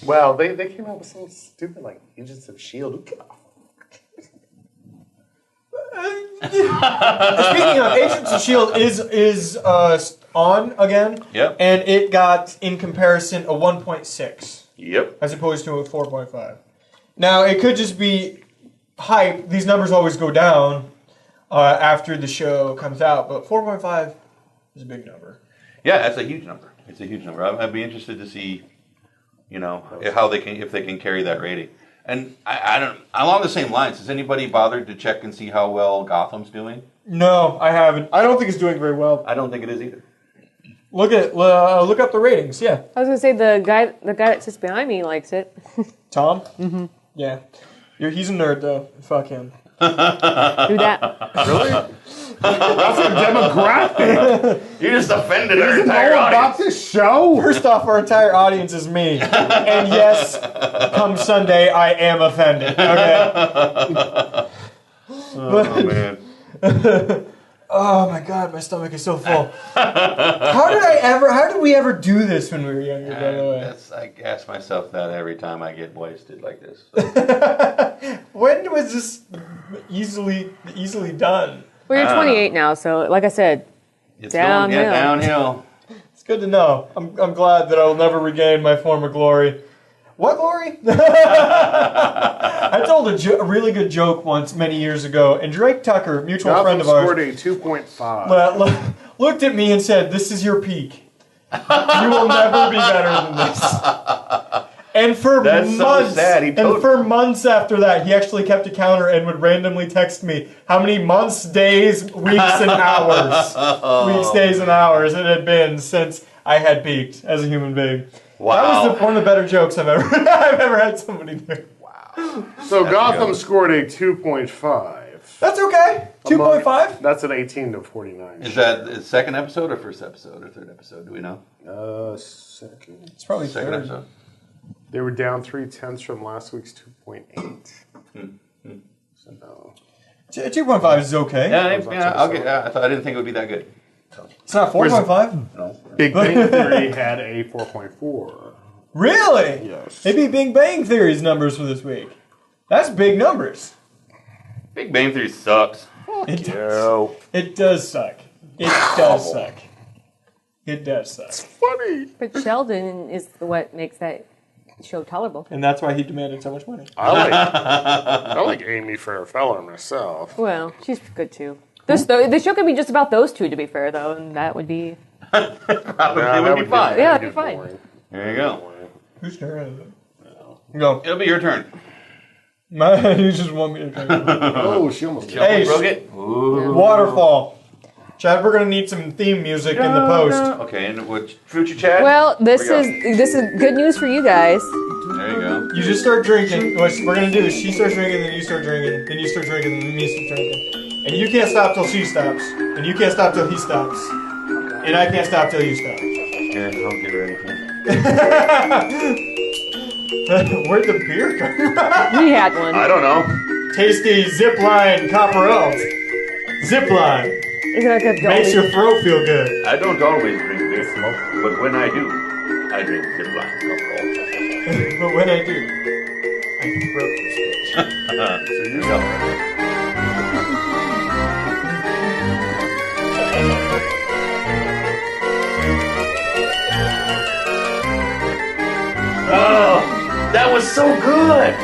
Well, they came out with some stupid, like, Agents of S.H.I.E.L.D. Speaking of, Agents of S.H.I.E.L.D. is on again. Yep. And it got, in comparison, a 1.6 Yep. as opposed to a 4.5. Now, it could just be hype. These numbers always go down after the show comes out, but 4.5 is a big number. Yeah, that's a huge number. It's a huge number. I'd be interested to see, how they can, if they can carry that rating. And I don't, along the same lines, has anybody bothered to check and see how well Gotham's doing? No, I haven't. I don't think it's doing very well. I don't think it is either. Look up the ratings. Yeah, I was gonna say the guy that sits behind me likes it. Tom. Mm-hmm. Yeah, he's a nerd though. Fuck him. Do that. Really? That's a demographic. You just offended our Doesn't entire know about audience. this show? First off, our entire audience is me, and yes, come Sunday, I am offended. Okay. Oh, man. Oh my god, my stomach is so full. How did we ever do this when we were younger, by the way? I ask myself that every time I get wasted like this. When was this easily done? Well, you're 28 now, so like I said, It's Downhill. going downhill. It's good to know. I'm glad that I will never regain my former glory. What glory? I told a really good joke once many years ago, and Drake Tucker, mutual friend of ours, scored a 2.5. looked at me and said, "This is your peak. You will never be better than this." And for That's so months, sad. and for months after that, he actually kept a counter and would randomly text me how many months, days, weeks, and hours, it had been since I had peaked as a human being. Wow. That was one of the better jokes I've ever had somebody do. So Gotham scored a 2.5. That's okay. 2.5. That's an 18 to 49. Is that the second episode or first episode or third episode? Do we know? Second. It's probably Second third. episode. They were down 0.3 from last week's 2.8. So no. 2.5 is okay. Yeah, I'll get. I didn't think it would be that good. It's not 4.5. No. Big Bang Theory had a 4.4. Really? Yes. They beat Big Bang Theory's numbers for this week. That's big numbers. Big Bang Theory sucks. It does, Yo. it does suck. It does suck. It does suck. Funny. But Sheldon is what makes that show tolerable. And that's why he demanded so much money. I like Amy Farrah myself. Well, she's good too. The show could be just about those two, to be fair, though, and that would be. Probably would be fine. Yeah, that'd be fine. There you go. Whose turn is it? Go. It'll be your turn. You just want me to take it. Oh, she almost killed Hey, Broke it? Ooh. Waterfall. Chad, we're gonna need some theme music in the post. Okay, and which future Chad? Well, this Here is good news for you guys. There you go. You just start drinking. What we're gonna do is she starts drinking, then you start drinking, then you start drinking, then me start drinking. And you can't stop till she stops. And you can't stop till he stops. And I can't stop till you stop. Here, I'll get her anything. Where'd the beer come from? We had one. I don't know. Tasty Zipline Copperelle. Zipline. Is it like a Makes your throat feel good. I don't always drink beer, but when I do, I drink Zipline alcohol. But when I do, I throat this bitch. So you go. Oh, that was so good!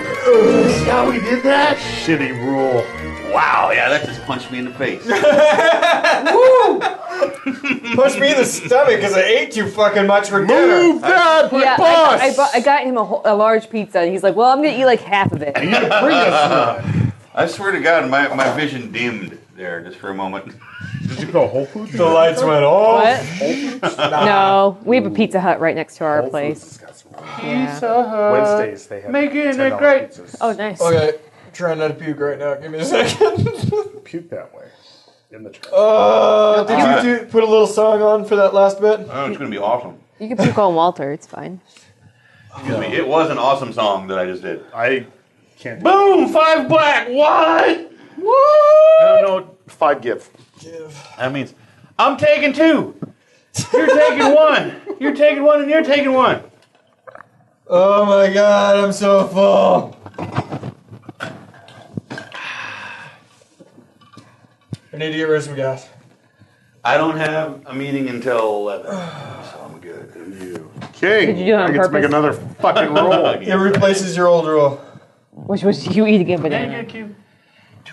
See how we did that? Shitty rule. Wow, yeah, that just punched me in the face. Woo! Punched me in the stomach because I ate too fucking much for dinner. Move that, Yeah, boss! I got him a large pizza, and he's like, "Well, I'm gonna eat like half of it." You gotta bring us one. I swear to God, my vision dimmed there just for a moment. Did you go Whole Foods? The lights went off. What? No, we have a Pizza Hut right next to our Whole place. Foods has got some Yeah. Wednesdays they have Making it $10 great. pizzas. Oh, nice. Okay, trying not to puke right now. Give me a second. Puke that way. In the trash. Did you put a little song on for that last bit? Oh, it's gonna be awesome. You can puke on Walter. It's fine. Excuse me, it was an awesome song that I just did. I can't do Boom! 5 black! What? I don't know what 5 give. That means I'm taking 2. You're taking 1. You're taking 1 and you're taking 1. Oh my god, I'm so full. I need to get rid of some gas. I don't have a meeting until 11, so I'm good. King, Did you do it on I get to make purpose? another fucking roll. It replaces your old rule. Which was you eating a banana. Do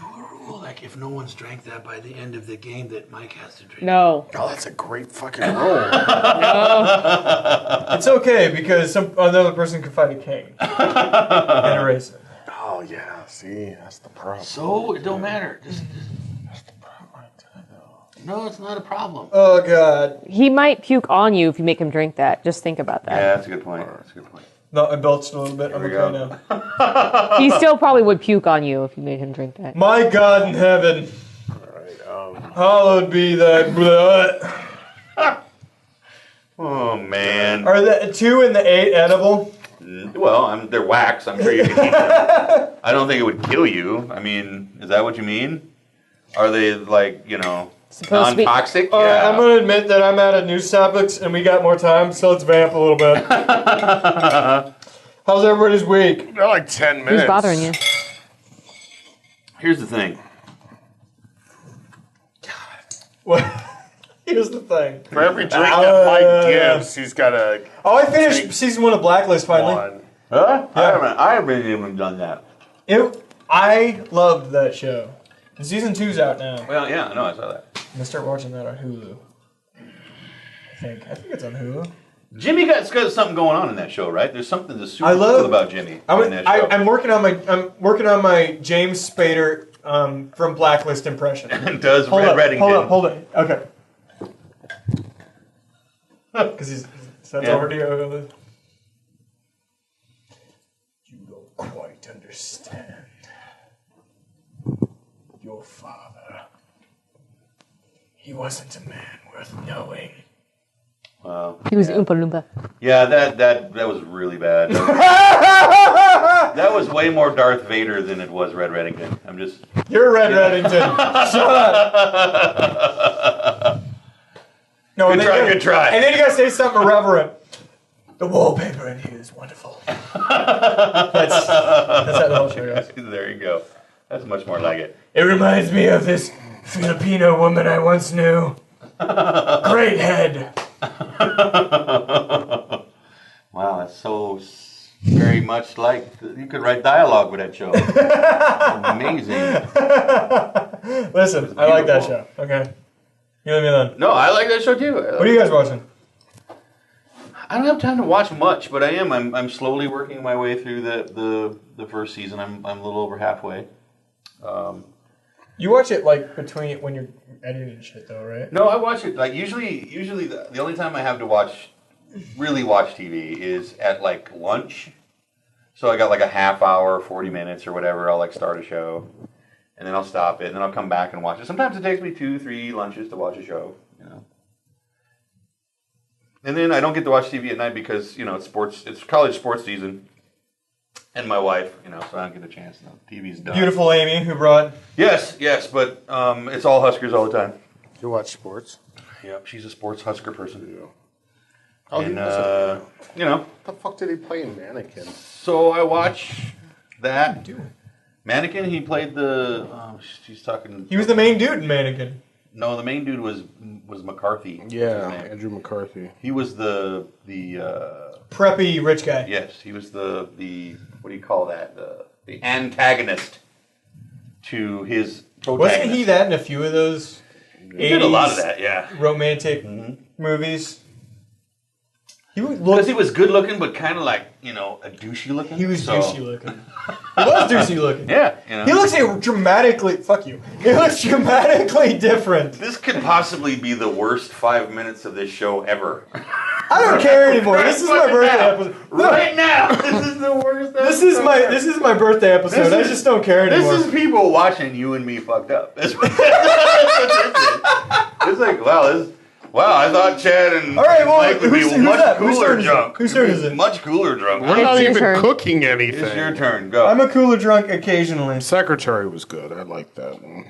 a rule like if no one's drank that by the end of the game, that Mike has to drink. No. Oh, that's a great fucking roll. It's okay because another person could fight a king and erase it. Oh, yeah, see, that's the problem. So it don't matter. Just no, it's not a problem. Oh god. He might puke on you if you make him drink that. Just think about that. Yeah, that's a good point. That's a good point. No, I belched a little bit. I'm we okay go. now. He still probably would puke on you if you made him drink that. My God in heaven, Alright, hallowed be thy blood. Oh man. Are the 2 and the 8 edible? Well, they're wax. I'm sure you can eat them. I don't think it would kill you. I mean, is that what you mean? Are they like Supposed to be- non-toxic? All right, Yeah. I'm going to admit that I'm out of news topics and we got more time, so let's vamp a little bit. How's everybody's week? They're like 10 minutes. Who's bothering you? Here's the thing. What? Here's the thing. For every drink that Mike gives, he's got a Oh, I finished season 1 of Blacklist finally. one. Huh? I haven't even done that. I loved that show. And season 2's out now. Well, yeah, I know. I saw that. I'm gonna start watching that on Hulu. I think it's on Hulu. Jimmy got something going on in that show, right? There's something that's super I love- cool about Jimmy in that show. I'm working on my James Spader from Blacklist impression. And does Hold Red up, Reddington. hold up. Okay. Because he's that's Yeah. already over. You don't quite understand. Your father. He wasn't a man worth knowing. Wow. He was Oompa Loompa. Yeah, that was really bad. That was way more Darth Vader than it was Red Reddington. I'm just. You're Red Reddington. Shut up. No, Good try, good try. And then you gotta say something irreverent. The wallpaper in here is wonderful. That's how the whole show goes. There you go. That's much more like it. It reminds me of this Filipino woman I once knew. Great head. Wow, that's so very much like you could write dialogue with that show. Amazing. Listen, I like that show. Okay. You leave me alone. No, I like that show too. What are you guys watching? I don't have time to watch much, but I am. I'm slowly working my way through the first season. I'm a little over halfway. You watch it like between when you're editing shit though, right? No, I watch it like usually the only time I have to really watch TV is at like lunch. So I got like a half hour, 40 minutes or whatever. I'll like start a show, and then I'll stop it, and then I'll come back and watch it. Sometimes it takes me 2-3 lunches to watch a show, you know. And then I don't get to watch TV at night because it's college sports season, and my wife, so I don't get a chance. No, TV's done. Beautiful Amy, who brought. Yes, but it's all Huskers all the time. You watch sports? Yep, she's a sports Husker person. Yeah. And, what the fuck did he play in Mannequin? So I watch that. Mannequin, he played the. She's talking. He was the main dude in Mannequin. No, the main dude was McCarthy. Yeah, Andrew McCarthy. He was the preppy rich guy. Yes, he was the what do you call that? The antagonist to his protagonist. Wasn't he that in a few of those? He did a lot of that, yeah. Romantic movies. He was good looking, but kind of like a douchey looking. He was douchey looking. He was douchey looking. Yeah, He looks dramatically. Fuck you. He looks dramatically different. This could possibly be the worst 5 minutes of this show ever. I don't care anymore. This is my birthday episode. Right now, this is the worst. This is my birthday episode. I just don't care anymore. This is people watching you and me fucked up. It's like wow, I thought Chad and Mike would be much cooler drunk. Whose turn is it? Much cooler drunk. We're not your even turn. cooking anything. It's your turn. Go. I'm a cooler drunk occasionally. Secretary was good. I like that one.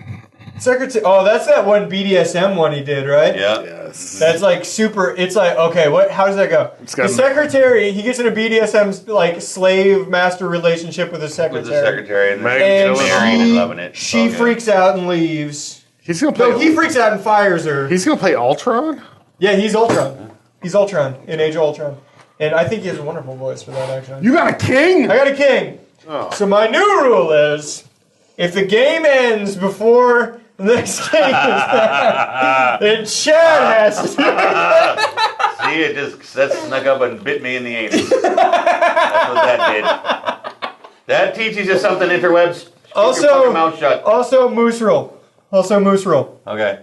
Secretary. Oh, that's that one BDSM one he did, right? Yeah. Yes. That's like super. It's like, okay, what? How does that go? The secretary, he gets in a BDSM like slave master relationship with his secretary. With the secretary and And married and loving it. She freaks out and leaves. He's gonna play. No, he freaks out and fires her. He's gonna play Ultron. Yeah, he's Ultron. He's Ultron in Age of Ultron, and I think he has a wonderful voice for that. Actually, You got a king. I got a king. Oh. So my new rule is, if the game ends before the next game is done, then Chad has to do it. See, it just snuck up and bit me in the anus. That's what that did. That teaches you something, interwebs. Keep your fucking mouth shut. Also moose roll. Okay.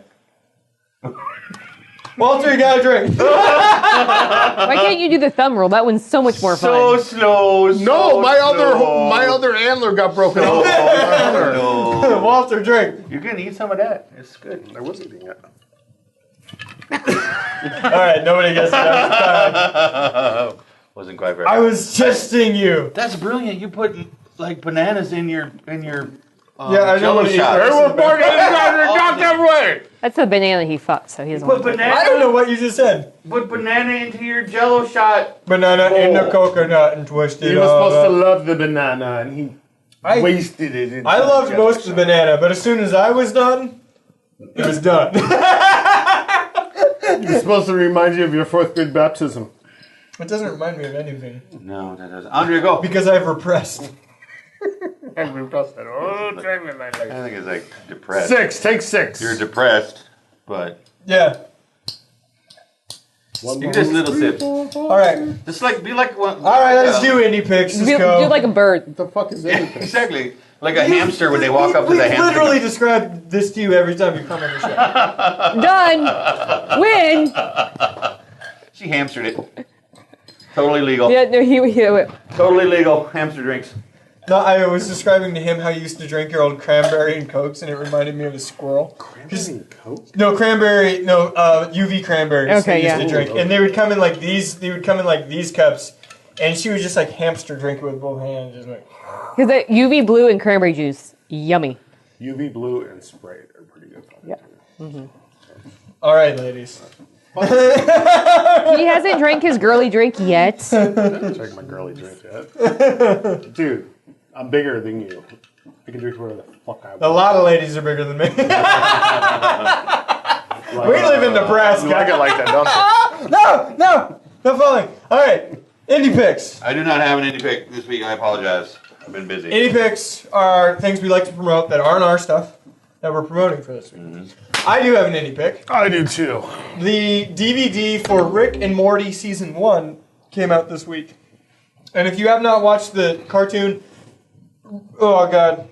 Walter, you gotta drink. Why can't you do the thumb rule? That one's so much more fun. So slow. No, my other antler got broken off. No. Walter, drink. You can eat some of that. It's good. I was eating it. All right, nobody gets it. Wasn't quite very. I was testing you. That's brilliant. You put like bananas in your Yeah, I know what shot. They were born not that way. That's the banana he fucked, so he doesn't Put want to. I don't know what you just said. Put banana into your Jello shot. Banana in the coconut and twisted. He was supposed to love the banana, and he wasted it. Into I loved the most of the banana, but as soon as I was done, it was done. It was supposed to remind you of your 4th grade baptism. It doesn't remind me of anything No, that doesn't. Andre, go. because I've repressed. I think it's like depressed. 6. Take 6. You're depressed, but Yeah. you just little sips. All right. Just like be like one. All right. Let's do indie picks. Let's Do go. like a bird. What the fuck is anything? Exactly. Like a hamster when they walk up to We the hamster. literally describe this to you every time you come on the show. Done. Win. She hamstered it. Totally legal. Yeah, no, he. Totally legal. Hamster drinks. No, I was describing to him how you used to drink your old cranberry and cokes, and it reminded me of a squirrel. Cranberry and Coke? No cranberry, no UV cranberries. Okay, they used yeah. to drink, and they would come in like these. They would come in like these cups, and she would just like hamster drink it with both hands, just like. Because that UV blue and cranberry juice, yummy. UV blue and Sprite are pretty good. Yeah. All right, ladies. He hasn't drank his girly drink yet. Check my girly drink yet. Dude, I'm bigger than you. I can drink whatever the fuck I want. A lot of ladies are bigger than me. We live in Nebraska. You like it like that, don't you? No falling. All right, indie picks. I do not have an indie pick this week. I apologize. I've been busy. Indie picks are things we like to promote that aren't our stuff that we're promoting for this week. I do have an indie pick. I do too. The DVD for Rick and Morty Season 1 came out this week. And if you have not watched the cartoon, oh god.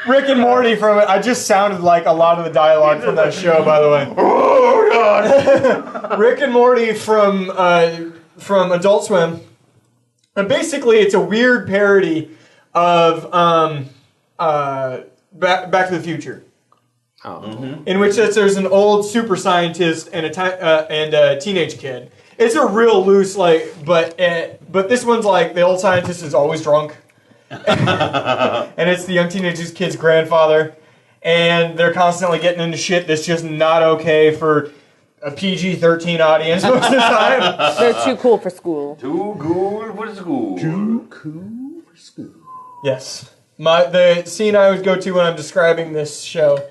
Rick and Morty from it, I just sounded like a lot of the dialogue from that show, by the way. Oh god! Rick and Morty from Adult Swim. And basically it's a weird parody of Back to the Future. In which there's an old super scientist and a teenage kid. It's a real loose but this one's like the old scientist is always drunk, and it's the young teenage kid's grandfather, and they're constantly getting into shit that's just not okay for a PG-13 audience most of the time. They're too cool for school. Too cool for school. Too cool for school. Yes, the scene I always go to when I'm describing this show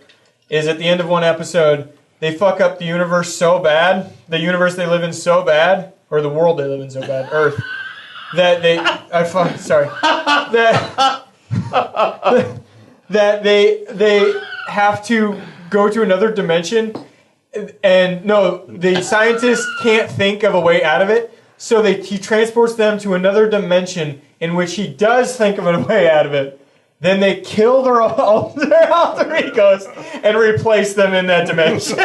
is at the end of one episode, they fuck up the universe so bad, the universe they live in so bad, or the world they live in so bad, Earth, that they have to go to another dimension, and no, the scientist can't think of a way out of it, so he transports them to another dimension in which he does think of a way out of it. Then they kill their alter egos and replace them in that dimension.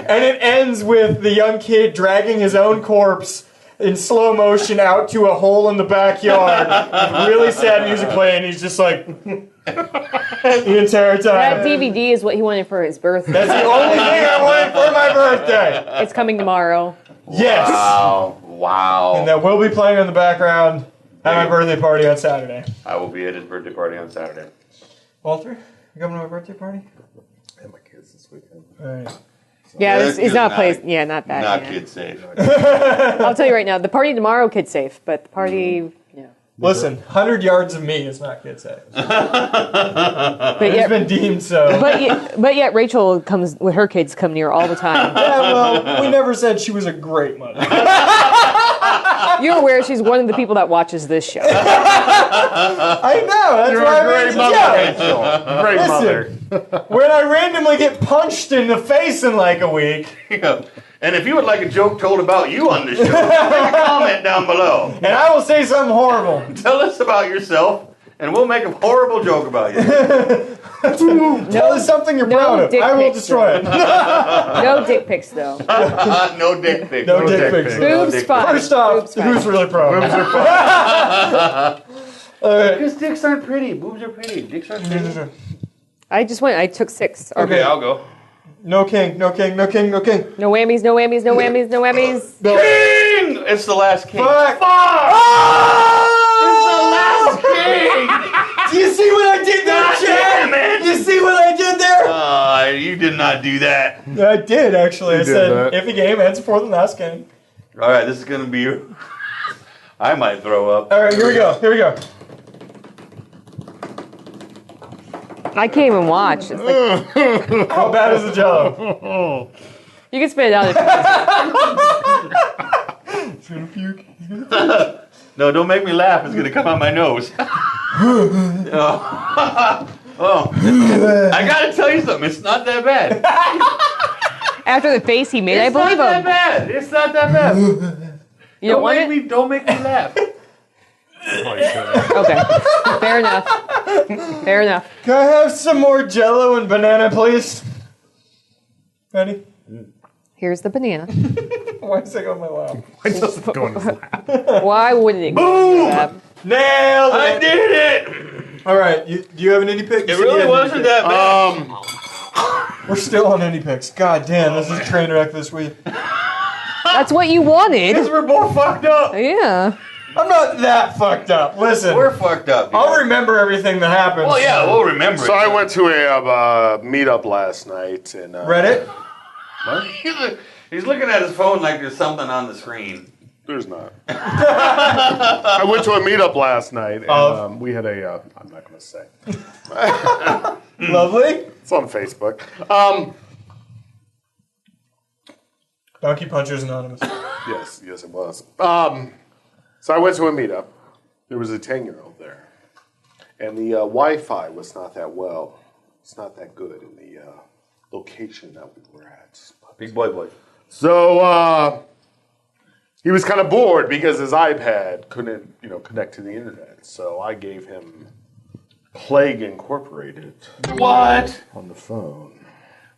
And it ends with the young kid dragging his own corpse in slow motion out to a hole in the backyard with really sad music playing. He's just like the entire time. That DVD is what he wanted for his birthday. That's the only thing I wanted for my birthday. It's coming tomorrow. Yes. Wow. And that will be playing on the background at my birthday party on Saturday. I will be at his birthday party on Saturday. Walter, you coming to my birthday party? I have my kids this weekend. All right. Yeah, That's it's not not- a place. Yeah, not that. Not yeah. kid safe. I'll tell you right now, the party tomorrow, kid safe, but the party, no. Listen, 100 yards of me is not kid safe. But It's yet, been deemed so. but yet Rachel comes with her kids come near all the time. Yeah, well, we never said she was a great mother. You're aware she's one of the people that watches this show. I know, that's You're why a I made great the mother, joke. Rachel. Great mother. When I randomly get punched in the face in like a week, Yeah. And if you would like a joke told about you on this show, leave a comment down below. and I will say something horrible. Tell us about yourself, and we'll make a horrible joke about you. Tell us something you're no proud of. dick I will pics, destroy it. No dick pics, though. No dick pics. No dick pics. Boobs dick fine. First off, Boobs fine. who's really proud? All right. Because dicks aren't pretty. Boobs are pretty. Dicks aren't pretty. I just went. I took 6. Okay. I'll go. No king, no king, no king, no king. No whammies, no whammies, no whammies, no whammies. King! It's the last king. Fuck! It's the last king! Do you see what I did there, Damn Chad? it! You see what I did there? You did not do that. I did, actually. I did said, that. if a game ends before the last game. All right, this is going to be... I might throw up. All right, here we go. Here we go. I can't even watch. It's like, How bad is the Jello? you can spit it out. He's gonna puke. No, don't make me laugh. It's going to come out my nose. Oh. I got to tell you something. It's not that bad. After the face he made, I It's not believe that him. bad. It's not that bad. You don't want it? Don't make me laugh. Okay. Fair enough. Fair enough. Can I have some more Jello and banana, please? Ready? Here's the banana. Why is it on my lap? Why does it go in his lap? Why wouldn't it? Boom! Nailed I it! did it! All right, do you have an indie pick? It really wasn't that bad. We're still on indie picks. God damn, this is a train wreck this week. That's what you wanted. Because we're both fucked up. Yeah. I'm not that fucked up. Listen, We're fucked up. I'll remember everything that happens. Well, yeah, we'll remember So it. I went to a meetup last night and Reddit? He's looking at his phone like there's something on the screen. There's not. I went to a meetup last night, and we had a. I'm not going to say. Lovely. It's on Facebook. Donkey Punchers Anonymous. Yes, it was. So I went to a meetup. There was a 10-year-old there, and the Wi-Fi was not that well. It's not that good in the location that we were at. Big boy. So he was kind of bored because his iPad couldn't, connect to the internet. So I gave him Plague Incorporated. What? On the phone.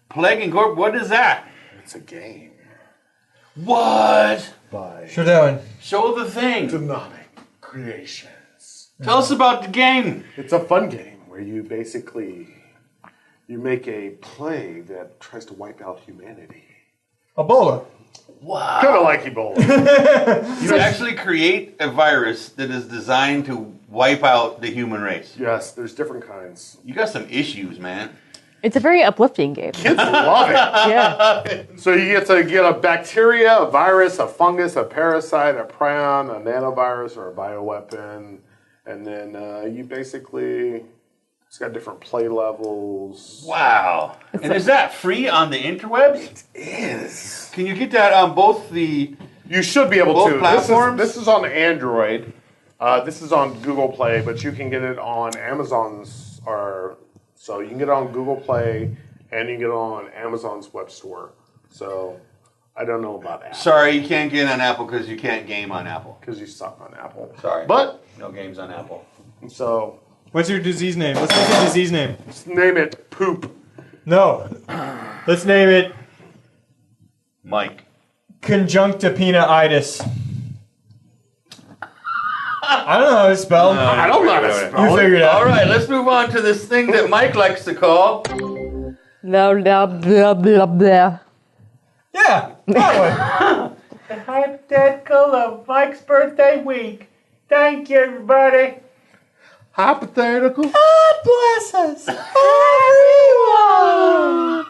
Plague Incorporated? What is that? It's a game. What? By Sure doing. Show the thing. Demonic Creations. Tell us about the game. It's a fun game where you make a plague that tries to wipe out humanity. Ebola. Wow. Kind of like Ebola. You actually create a virus that is designed to wipe out the human race. Yes, there's different kinds. You got some issues, man. It's a very uplifting game. Kids love it. Yeah. So you get to get a bacteria, a virus, a fungus, a parasite, a prion, a nanovirus, or a bioweapon. And then you basically, it's got different play levels. Wow. And is that free on the interwebs? It is. Can you get that on both the... You should be able Both to. platforms? This is on Android. This is on Google Play, but you can get it on Amazon's, so you can get it on Google Play, and you can get it on Amazon's web store. So I don't know about Apple. Sorry, you can't get on Apple because you can't game on Apple. Because you suck on Apple. Sorry. But, No games on Apple. so, What's your disease name? Let's make a disease name. just name it Poop. No. Let's name it Mike. conjunctivitis. I don't know how to spell. I don't know how to spell You it. figured it out. All right, let's move on to this thing that Mike likes to call... Blah, blah, blah, blah, blah. Yeah, that one. The hypothetical of Mike's birthday week. Thank you, everybody. Hypothetical. God bless us, everyone.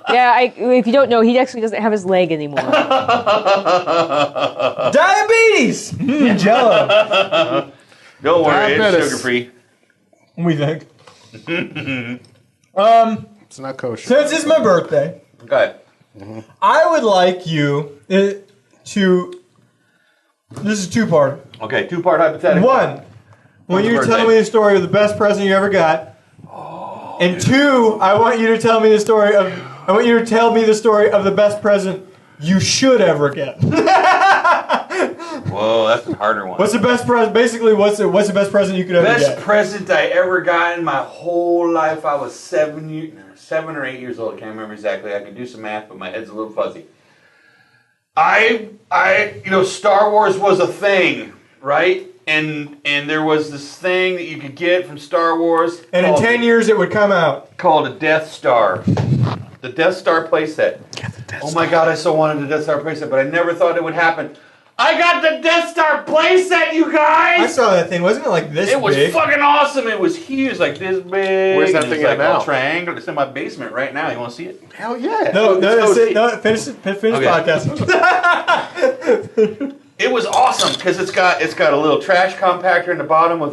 Yeah, if you don't know, he actually doesn't have his leg anymore. Diabetes. Jello. Don't worry, it's Diabetes. sugar-free. We think. It's not kosher. Since it's my birthday, Okay. I would like you to. This is two-part. Okay, two-part hypothetical. One, when you birthday. tell me the story of the best present you ever got. And two, I want you to tell me the story of. I want you to tell me the story of the best present you should ever get. Whoa, that's a harder one. What's the best present? Basically, what's the best present you could ever Best get? present I ever got in my whole life? I was 7 or 8 years old. I can't remember exactly. I can do some math, but my head's a little fuzzy. Star Wars was a thing, right? And there was this thing that you could get from Star Wars. And in 10 years, it would come out. Called a Death Star. The Death Star playset. Oh my God, I so wanted the Death Star playset, but I never thought it would happen. I got the Death Star playset, you guys! I saw that thing. Wasn't it like this It was big? fucking awesome. It was huge, like this big. Where's that and thing it's at like all now? triangle. It's in my basement right now. You want to see it? Hell yeah. No, Let's go see. finish podcast. It was awesome because it's got a little trash compactor in the bottom with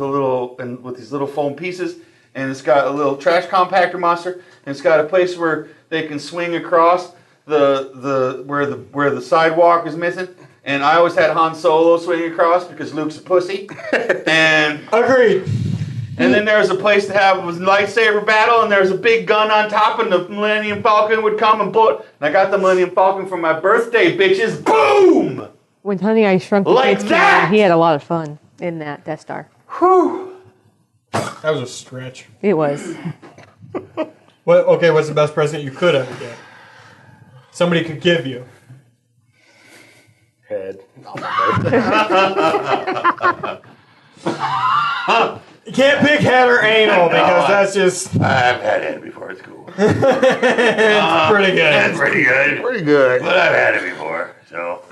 with these little foam pieces, and it's got a little trash compactor monster, and it's got a place where they can swing across where the sidewalk is missing. And I always had Han Solo swinging across because Luke's a pussy. And Agreed. then there's a place to have a lightsaber battle, and there's a big gun on top, and the Millennium Falcon would come and blow it. And I got the Millennium Falcon for my birthday, bitches. Boom! When Honey I Shrunk the Like Kids came that! out, he had a lot of fun in that Death Star. Whew. That was a stretch. It was. What's the best present you could ever get? Somebody could give you. Head. You can't pick head or anal because that's just I've had it before. It's cool. it's pretty good. It's pretty good. Pretty good. But I've had it before, so.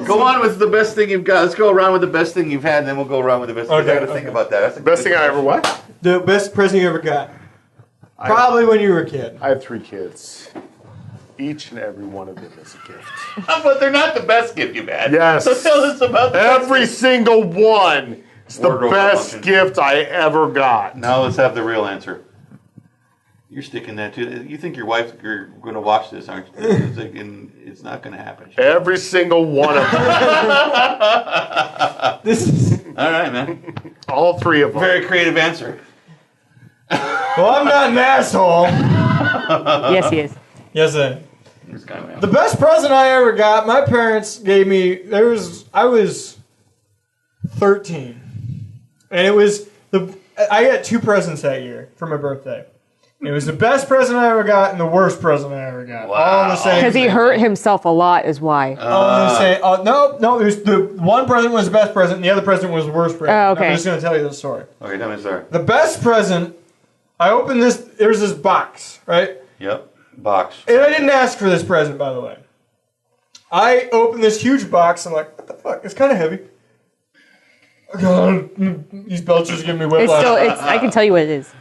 Go on with the best thing you've got. Let's go around with the best thing you've had, and then we'll go around with the best thing. I gotta think about that. That's a Best good thing I ever what? The best present you ever got. Probably when you were a kid. I have 3 kids. Each and every one of them is a gift. But they're not the best gift you've had. Yes. So tell us about the Every single one is the Wardrobe best function. gift I ever got. Now let's have the real answer. You're sticking that to. You think your wife's going to watch this, aren't you? It's not going to happen. Every single one of them. This is. All right, man. All 3 of them. Very creative answer. Well, I'm not an asshole. Yes, he is. Yes, I am. This guy, man. The best present I ever got, my parents gave me. I was 13, and it was I got 2 presents that year for my birthday. It was the best present I ever got and the worst present I ever got. Wow. All in the same. Because he hurt himself a lot, is why. All in the same. No. It was the one present was the best present, and the other present was the worst present. Oh, okay. I'm just gonna tell you the story. Okay, tell me, sorry. The best present. I opened this. There's this box, right? Yep. Box. And I didn't ask for this present, by the way. I opened this huge box. I'm like, what the fuck? It's kind of heavy. God, these belts just give me It's whiplash. still. I can tell you what it is.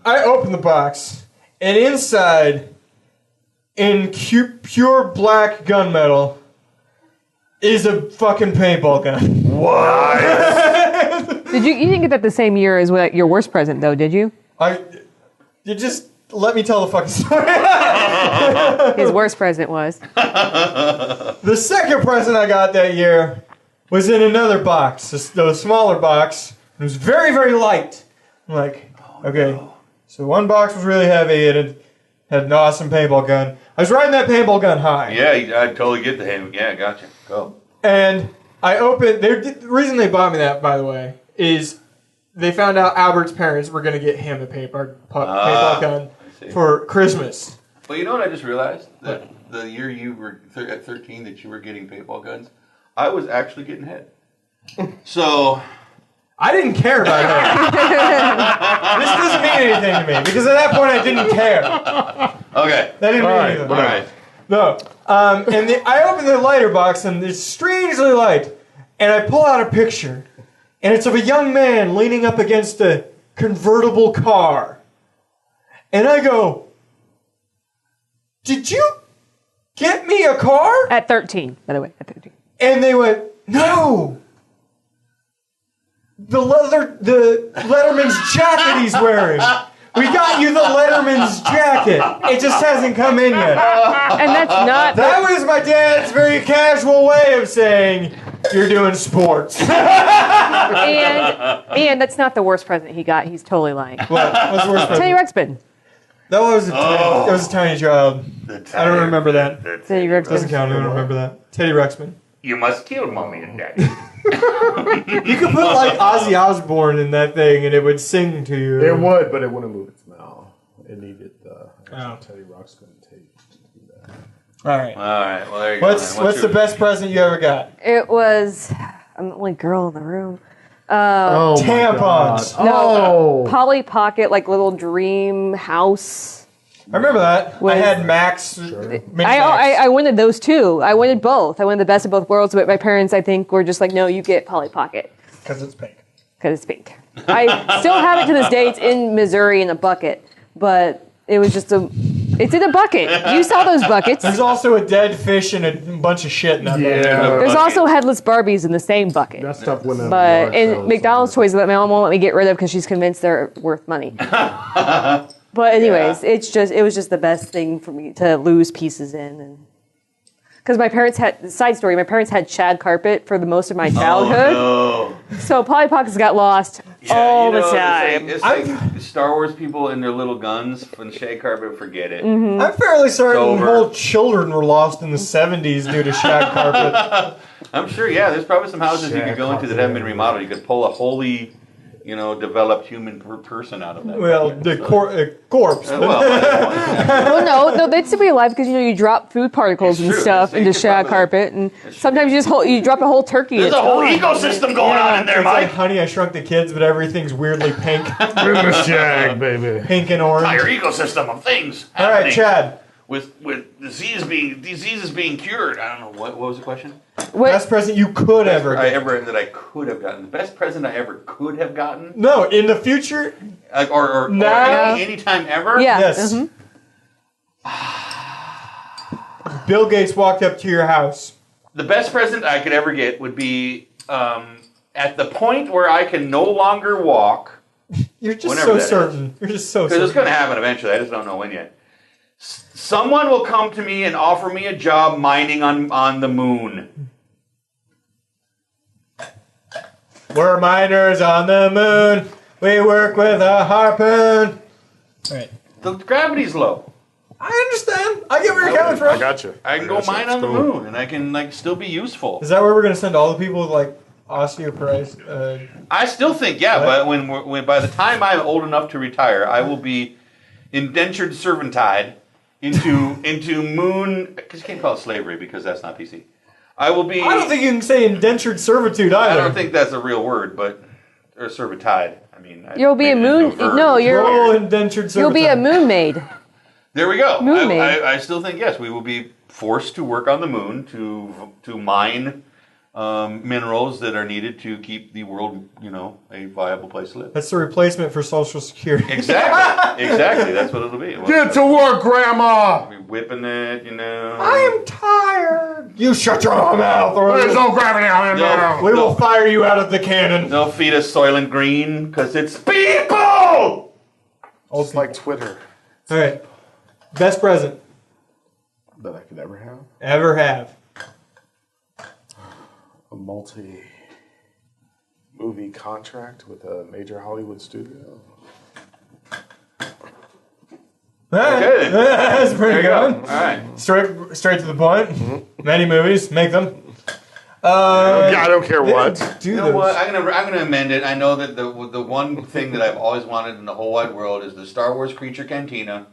I opened the box, and inside, in pure black gunmetal, is a fucking paintball gun. You didn't get that the same year as your worst present, though, did you? You just let me tell the fucking story. His worst present was. The second present I got that year was in another box, a smaller box. It was very, very light. I'm like, okay. So one box was really heavy and it had an awesome paintball gun. I was riding that paintball gun high. Yeah, I totally get the hand. Yeah, gotcha. Go. And I opened. The reason they bought me that, by the way, is they found out Albert's parents were going to get him a paintball gun for Christmas. Well, you know what I just realized? That the year you were at 13 that you were getting paintball guns, I was actually getting head. So I didn't care about that. This doesn't mean anything to me because at that point I didn't care. okay. That didn't mean anything. All right. No. And I opened the lighter box and it's strangely light. And I pull out a picture. And it's of a young man leaning up against a convertible car. And I go, did you get me a car? At 13, by the way. At 13. And they went, no. The Letterman's jacket he's wearing. We got you the Letterman's jacket. It just hasn't come in yet. And that's not. That was my dad's very casual way of saying, you're doing sports. And that's not the worst present he got. He's totally lying. What's the worst present? Teddy Ruxpin. That was a tiny child. I don't remember that. Teddy Ruxpin. Doesn't count. I don't remember that. Teddy Ruxpin. You must kill mommy and daddy. You could put like Ozzy Osbourne in that thing and it would sing to you. It would, but it wouldn't move its mouth. It needed Teddy Ruxpin tape to do that. All right. All right. Well, there you What's go. the best present you ever got? It was. I'm the only girl in the room. Oh, Tampons. No, Polly Pocket, like little dream house. I remember that. I had Max. I wanted those too. I wanted both. I wanted the best of both worlds, but my parents, I think, were just like, no, you get Polly Pocket. Because it's pink. Because it's pink. I still have it to this day. It's in Missouri in a bucket, but it was just it's in a bucket. You saw those buckets. There's also a dead fish and a bunch of shit in that bucket. There's also headless Barbies in the same bucket. That stuff went But in McDonald's toys that my mom won't let me get rid of because she's convinced they're worth money. But anyways, it was just the best thing for me to lose pieces in, and because my parents had side story, my parents had shag carpet for the most of my childhood. Oh, no. So Polly Pockets got lost all the time. It's like Star Wars people and their little guns from the shag carpet. Forget it. Mm-hmm. I'm fairly certain over. whole children were lost in the 70s due to shag carpet. I'm sure. Yeah, there's probably some houses you could go into that haven't been remodeled. You could pull a wholly, developed human person out of that. Well, the corpse. Well, no, they'd still be alive because you drop food particles It's and true. stuff They into could shag probably- carpet, and sometimes you drop a whole turkey. There's it's a whole gone. ecosystem going on in there, It's like Mike. Honey, I Shrunk the Kids, but everything's weirdly pink. In the shag, baby. Pink and orange. Entire ecosystem of things. All right, happening. Chad. with diseases being cured. I don't know what was the question. Best present you could ever get. That I could have gotten. The best present I ever could have gotten. No, in the future. Or any time ever. Yeah. Yes. mhm. Bill Gates walked up to your house. The best present I could ever get would be at the point where I can no longer walk. You're just Whenever so that certain. You're just so Because certain. it's going to happen eventually. I just don't know when yet. Someone will come to me and offer me a job mining on the moon. We're miners on the moon. We work with a harpoon. All right. The gravity's low. I understand. I get where you're coming I from. got you. I can go mine on the moon, and I can still be useful. Is that where we're gonna send all the people with osteoporosis? I still think, but when by the time I'm old enough to retire, I will be indentured servantide into moon. Because you can't call it slavery because that's not PC. I will be. I don't think you can say indentured servitude I either. don't think that's a real word, or servantide. I mean, You'll be a moon. No, Roll indentured servitude. you'll be a moon maid. There we go. Moon maid. I still think yes, we will be forced to work on the moon to mine minerals that are needed to keep the world, a viable place to live. That's the replacement for Social Security. Exactly. That's what it'll be. Get to work, Grandma! We'll be whipping it, I am tired. You shut your mouth, or There's no gravity on it now. we will fire you out of the cannon. They'll feed us Soylent Green because it's people. It's like Twitter All right. Best present that I could ever have. ever have. A multi-movie contract with a major Hollywood studio. Okay, then. That's pretty There you go. good. All right. Straight to the point. Many movies, make them. I don't care what. Do You know those. what? I'm gonna amend it. I know that the one thing that I've always wanted in the whole wide world is the Star Wars Creature Cantina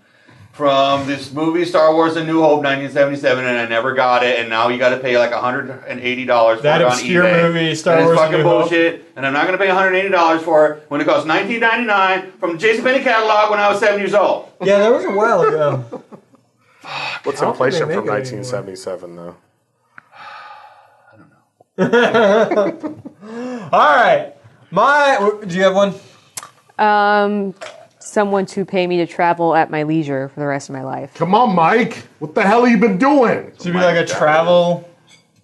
from this movie Star Wars: A New Hope, 1977, and I never got it. And now you got to pay like $180 for That it on obscure eBay. movie, Star and Wars: it's A fucking New Hope. bullshit. And I'm not gonna pay $180 for it when it costs $19.99 from the JCPenney catalog when I was 7 years old. Yeah, that was a while ago. What's I don't think inflation they from make it anymore. 1977, though? All right. Do you have one? Someone to pay me to travel at my leisure for the rest of my life. Come on, Mike. What the hell have you been doing? To be like a travel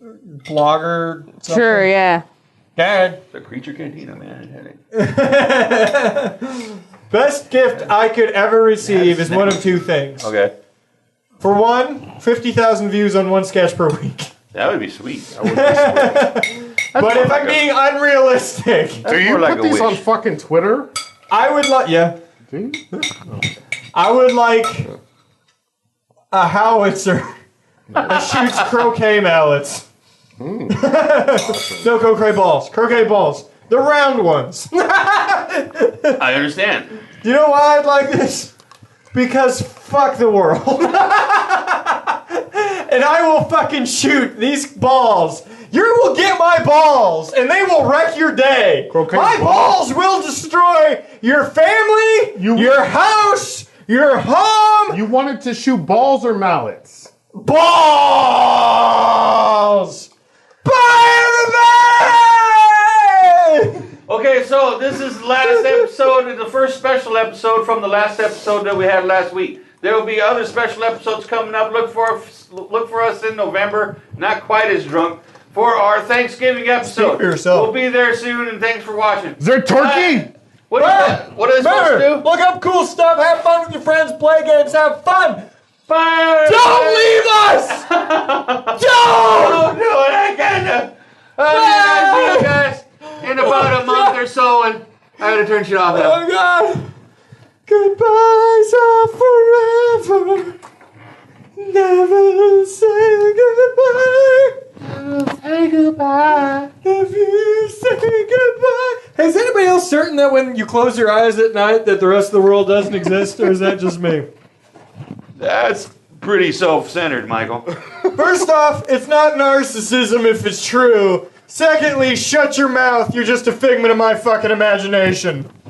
blogger? Something? Sure, yeah. Dad. The Creature Cantina, man. Best gift I could ever receive is one of two things. Okay, For one, 50,000 views on one sketch per week. that would be sweet. But if I'm being unrealistic, Do you more like put a these on wish. fucking Twitter? I would like, yeah, Do you? I would like a howitzer that shoots croquet mallets. No croquet balls. Croquet balls. The round ones. I understand. You know why I'd like this? Because fuck the world. And I will fucking shoot these balls. You will get my balls, and they will wreck your day. Croquet My balls. balls will destroy your family, your house, your home. You wanted to shoot balls or mallets? Balls! Bye, everybody! Okay, so this is the last episode, the first special episode from the last episode that we had last week. There will be other special episodes coming up. Look for us in November. Not quite as drunk for our Thanksgiving episode. Speak for yourself. We'll be there soon, and thanks for watching. Is there turkey? What are they supposed to do? Look up cool stuff, have fun with your friends, play games, have fun! Bye. Don't leave us! Don't! do it. I can't. I'll see you guys in about a month or so, and I gotta turn shit off now. Oh God! Goodbyes are forever. Never say goodbye. Say goodbye. If you say goodbye. Hey, is anybody else certain that when you close your eyes at night that the rest of the world doesn't exist, or is that just me? That's pretty self-centered, Michael. First off, it's not narcissism if it's true. Secondly, shut your mouth. You're just a figment of my fucking imagination.